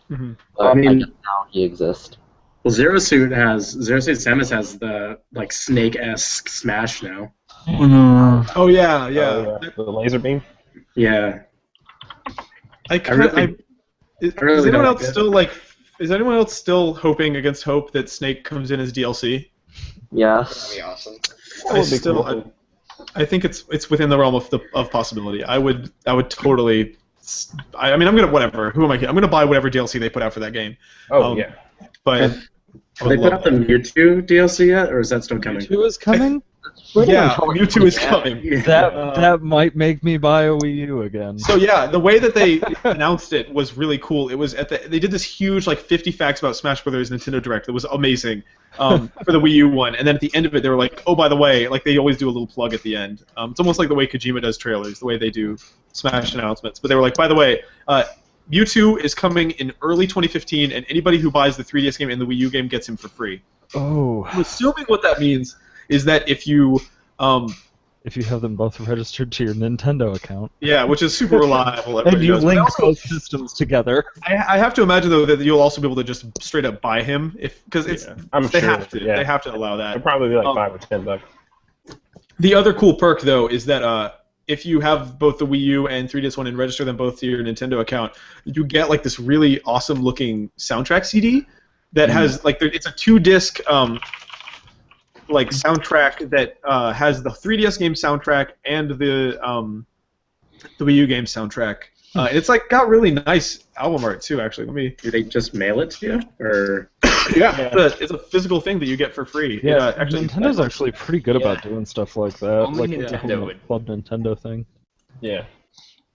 Mm-hmm. But I guess now he exists. Well, Zero Suit Samus has the Snake-esque smash now. Oh yeah. The laser beam. Yeah. Is anyone else still hoping against hope that Snake comes in as DLC? Yes. That'd be awesome. I think it's within the realm of possibility. I would totally. I mean, I'm gonna whatever. Who am I? I'm gonna buy whatever DLC they put out for that game. Oh yeah. But have they put out the Mewtwo DLC yet, or is that still coming? Mewtwo is coming? Yeah, Mewtwo is coming. That might make me buy a Wii U again. So yeah, the way that they announced it was really cool. It was they did this huge 50 facts about Smash Brothers Nintendo Direct that was amazing for the Wii U one, and then at the end of it they were like, oh by the way, they always do a little plug at the end. It's almost like the way Kojima does trailers, the way they do Smash announcements. But they were like, by the way, Mewtwo is coming in early 2015, and anybody who buys the 3DS game and the Wii U game gets him for free. Oh. I'm assuming what that means is that if you have them both registered to your Nintendo account. Yeah, which is super reliable. And you link both systems together. I have to imagine though that you'll also be able to just straight up buy him because they have to allow that. It'll probably be like $5 or $10. The other cool perk though is that if you have both the Wii U and 3DS One and register them both to your Nintendo account, you get this really awesome looking soundtrack CD that has it's a 2-disc soundtrack that has the 3DS game soundtrack and the Wii U game soundtrack. It's got really nice album art too. Actually, Do they just mail it to you, or? It's a physical thing that you get for free. Yeah, Nintendo's actually pretty good about doing stuff like that. Only Nintendo would. Club Nintendo thing. Yeah.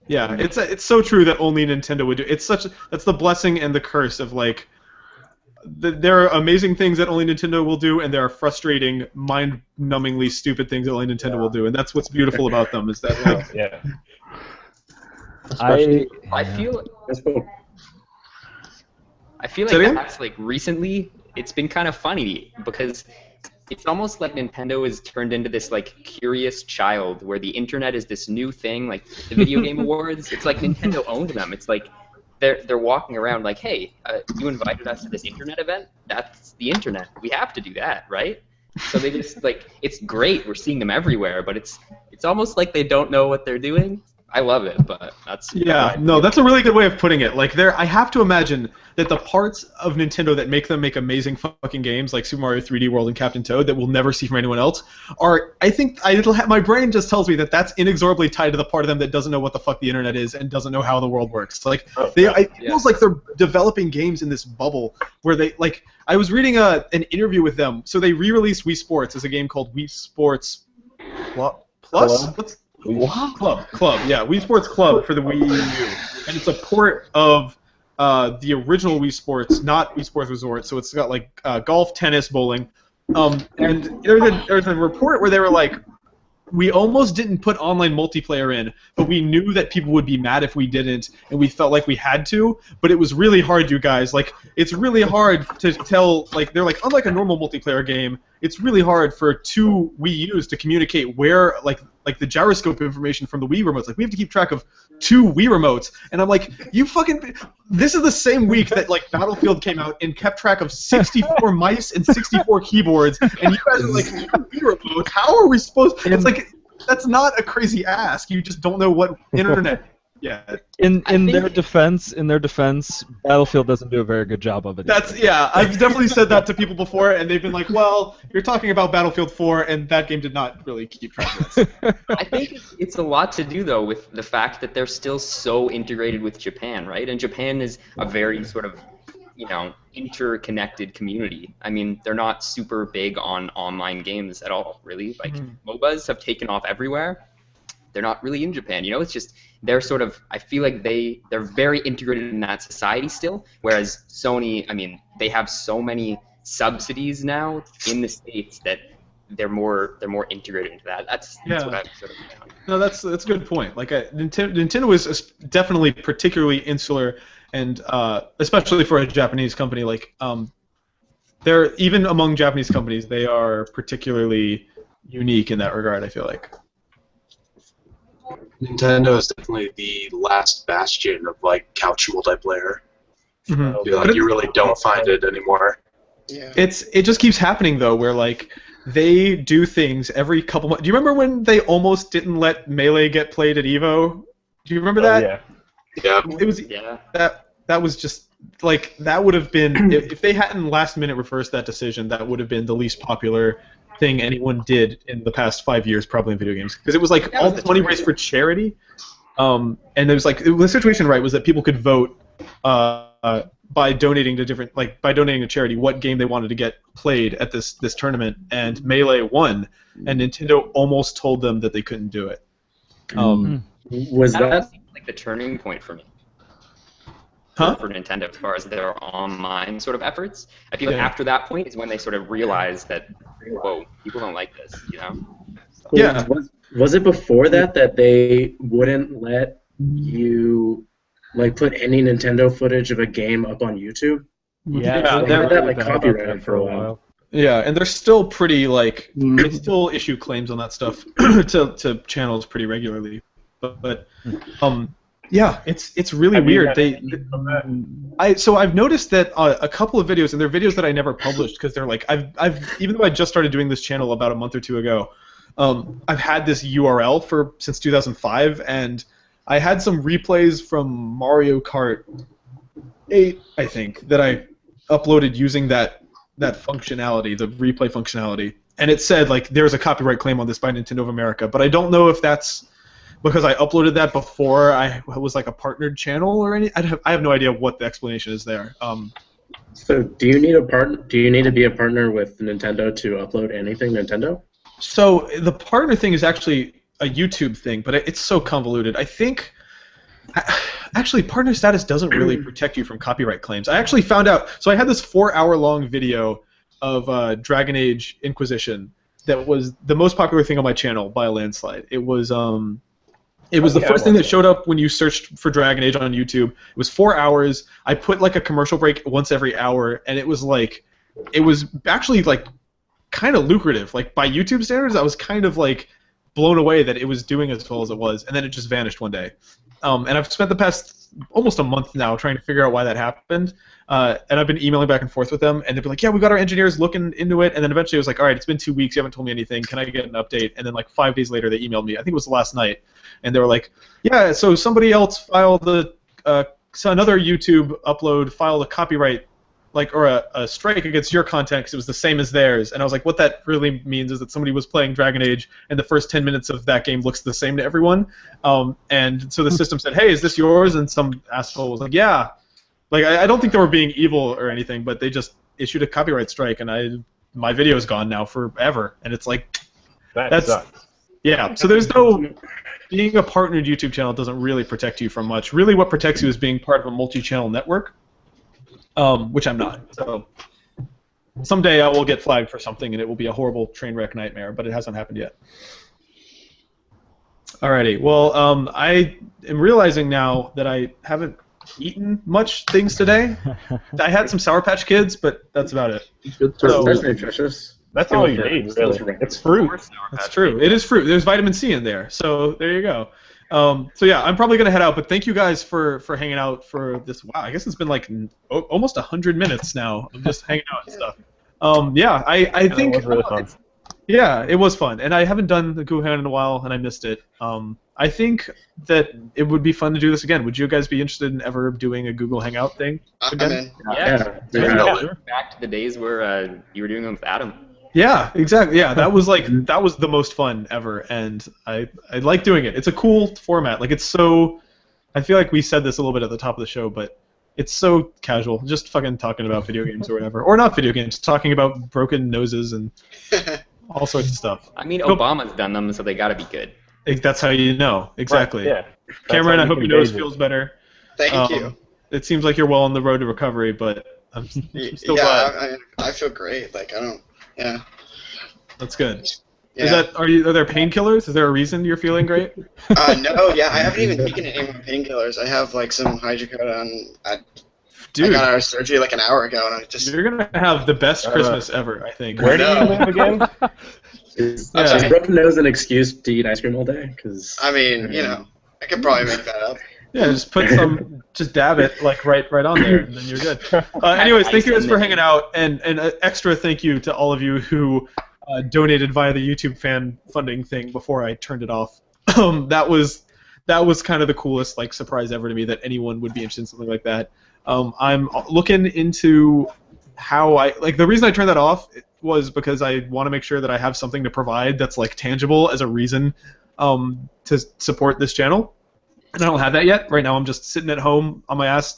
Yeah, it's so true that only Nintendo would do. That's the blessing and the curse of there are amazing things that only Nintendo will do, and there are frustrating, mind-numbingly stupid things that only Nintendo will do, and that's what's beautiful about them. Is that I feel like that's recently it's been kind of funny because it's almost like Nintendo has turned into this like curious child where the internet is this new thing, like the video game awards. It's like Nintendo owned them. It's like they're walking around like, hey, you invited us to this internet event? That's the internet. We have to do that, right? So they just like, it's great. We're seeing them everywhere, but it's almost like they don't know what they're doing. I love it, but that's that's a really good way of putting it. Like I have to imagine that the parts of Nintendo that make them make amazing fucking games like Super Mario 3D World and Captain Toad that we'll never see from anyone else are, I think, my brain just tells me that that's inexorably tied to the part of them that doesn't know what the fuck the internet is and doesn't know how the world works. Like it feels like they're developing games in this bubble where they like. I was reading an interview with them. So they re-released Wii Sports as a game called Wii Sports Plus. Club, yeah, Wii Sports Club for the Wii U, and it's a port of the original Wii Sports, not Wii Sports Resort. So it's got like golf, tennis, bowling, and there's a report where they were like, we almost didn't put online multiplayer in, but we knew that people would be mad if we didn't, and we felt like we had to. But it was really hard, you guys. Like, it's really hard to tell. Like, they're like, unlike a normal multiplayer game, it's really hard for two Wii U's to communicate where, like the gyroscope information from the Wii remotes. Like, we have to keep track of two Wii remotes, and I'm like, you fucking. This is the same week that like Battlefield came out and kept track of 64 mice and 64 keyboards, and you guys are like, two Wii remotes. How are we supposed? It's like, that's not a crazy ask. You just don't know what internet. Yeah. In their defense, Battlefield doesn't do a very good job of it. I've definitely said that to people before, and they've been like, "Well, you're talking about Battlefield 4, and that game did not really keep track of this." I think it's a lot to do though with the fact that they're still so integrated with Japan, right? And Japan is a very sort of, interconnected community. I mean, they're not super big on online games at all, really. Like MOBAs have taken off everywhere. They're not really in Japan, it's just they're sort of, I feel like they're very integrated in that society still, whereas Sony, I mean, they have so many subsidies now in the States that they're more integrated into that. That's what I've sort of found. No, that's a good point. Like Nintendo is definitely particularly insular, and especially for a Japanese company, like they're even among Japanese companies, they are particularly unique in that regard, I feel like. Nintendo is definitely the last bastion of like couch multiplayer. Like, you really don't find it anymore. Yeah. It just keeps happening though, where like they do things every couple months. Do you remember when they almost didn't let Melee get played at Evo? Do you remember that? Yeah. It was that was just like, that would have been if they hadn't last minute reversed that decision, that would have been the least popular thing anyone did in the past 5 years, probably in video games, because it was like all the money raised for charity, and it was like the situation was that people could vote by donating to charity what game they wanted to get played at this tournament, and Melee won, and Nintendo almost told them that they couldn't do it. Was that like the turning point for me? Huh? For Nintendo, as far as their online sort of efforts, I feel like after that point is when they sort of realized that, whoa, people don't like this, Yeah. Was it before that they wouldn't let you like put any Nintendo footage of a game up on YouTube? Yeah, they had that like copyrighted for a while. Yeah, and they're still pretty like they still issue claims on that stuff to channels pretty regularly, but yeah, it's really weird. I've noticed that a couple of videos, and they're videos that I never published because they're like I've even though I just started doing this channel about a month or two ago, I've had this URL since 2005, and I had some replays from Mario Kart 8, I think, that I uploaded using that functionality, the replay functionality, and it said like there's a copyright claim on this by Nintendo of America, but I don't know if that's because I uploaded that before I was like a partnered channel or any. I have no idea what the explanation is there. So do you need a partner? Do you need to be a partner with Nintendo to upload anything Nintendo? So the partner thing is actually a YouTube thing, but it's so convoluted. I think actually partner status doesn't really protect you from copyright claims. I actually found out. So I had this 4-hour-long video of Dragon Age Inquisition that was the most popular thing on my channel by a landslide. It was the first thing that showed up when you searched for Dragon Age on YouTube. It was 4 hours. I put like a commercial break once every hour, and it was actually like kind of lucrative. Like by YouTube standards, I was kind of like blown away that it was doing as well as it was, and then it just vanished one day. And I've spent the past almost a month now trying to figure out why that happened. And I've been emailing back and forth with them, and they'd be like, yeah, we got our engineers looking into it, and then eventually it was like, all right, it's been 2 weeks, you haven't told me anything, can I get an update? And then like 5 days later they emailed me, I think it was last night, and they were like, yeah, so somebody else filed so another YouTube upload filed a copyright or a strike against your content because it was the same as theirs. And I was like, what that really means is that somebody was playing Dragon Age and the first 10 minutes of that game looks the same to everyone. And so the system said, hey, is this yours? And some asshole was like, yeah. Like, I don't think they were being evil or anything, but they just issued a copyright strike, and my video is gone now forever. And it's like, that sucks. Yeah, so there's no... Being a partnered YouTube channel doesn't really protect you from much. Really what protects you is being part of a multi-channel network, which I'm not. So someday I will get flagged for something, and it will be a horrible train wreck nightmare, but it hasn't happened yet. Alrighty, well, I am realizing now that I haven't eaten much things today. I had some Sour Patch Kids, but that's about it. That's nutritious. That's all you need, really. It's fruit. That's true. It is fruit. There's vitamin C in there, so there you go. So yeah, I'm probably gonna head out, but thank you guys for hanging out for this. Wow, I guess it's been like almost 100 minutes now of just hanging out and stuff. Yeah, I think it was really fun. Yeah, it was fun, and I haven't done the Google Hangout in a while, and I missed it. I think that it would be fun to do this again. Would you guys be interested in ever doing a Google Hangout thing again? Yeah. Back to the days where you were doing them with Adam. Yeah, exactly. Yeah, that was the most fun ever, and I like doing it. It's a cool format. Like, it's so. I feel like we said this a little bit at the top of the show, but it's so casual. Just fucking talking about video games or whatever, or not video games. Talking about broken noses and all sorts of stuff. I mean, Obama's done them, so they got to be good. That's how you know. Exactly. Right, yeah. Cameron, I hope your nose feels better. Thank you. It seems like you're well on the road to recovery, but I'm still glad. I feel great. Like, I don't. Yeah. That's good. Yeah. Are there painkillers? Is there a reason you're feeling great? No, yeah, I haven't even taken any more painkillers. I have like some hydrocodone. I got out of surgery like an hour ago, and I just. You're gonna have the best Christmas ever, I think. Where do you live again? Is broken nose an excuse to eat ice cream all day? Cause I mean, I could probably make that up. Yeah, just put just dab it like right on there, and then you're good. Anyways, thank you guys for hanging out, and an extra thank you to all of you who donated via the YouTube fan funding thing before I turned it off. That was kind of the coolest surprise ever to me that anyone would be interested in something like that. I'm looking into how the reason I turned that off was because I want to make sure that I have something to provide that's tangible as a reason to support this channel. And I don't have that yet. Right now I'm just sitting at home on my ass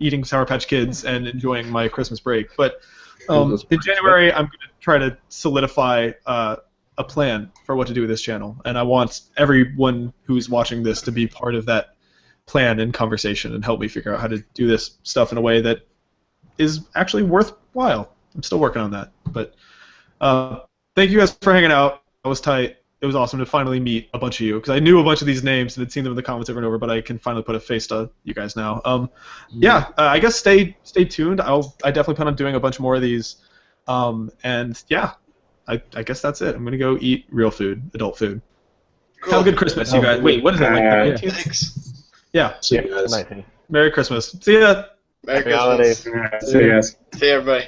eating Sour Patch Kids and enjoying my Christmas break. But in January I'm going to try to solidify a plan for what to do with this channel. And I want everyone who's watching this to be part of that plan and conversation and help me figure out how to do this stuff in a way that is actually worthwhile. I'm still working on that. But thank you guys for hanging out. That was tight. It was awesome to finally meet a bunch of you, because I knew a bunch of these names and had seen them in the comments over and over, but I can finally put a face to you guys now. I guess stay tuned. I definitely plan on doing a bunch more of these. And yeah, I guess that's it. I'm going to go eat real food, adult food. Cool. Have a good Christmas, you guys. Wait, what is it, like the 19th? Thanks. Yeah. See you guys. Merry Christmas. See ya. Merry Happy Christmas. holidays. see you guys. See you, everybody.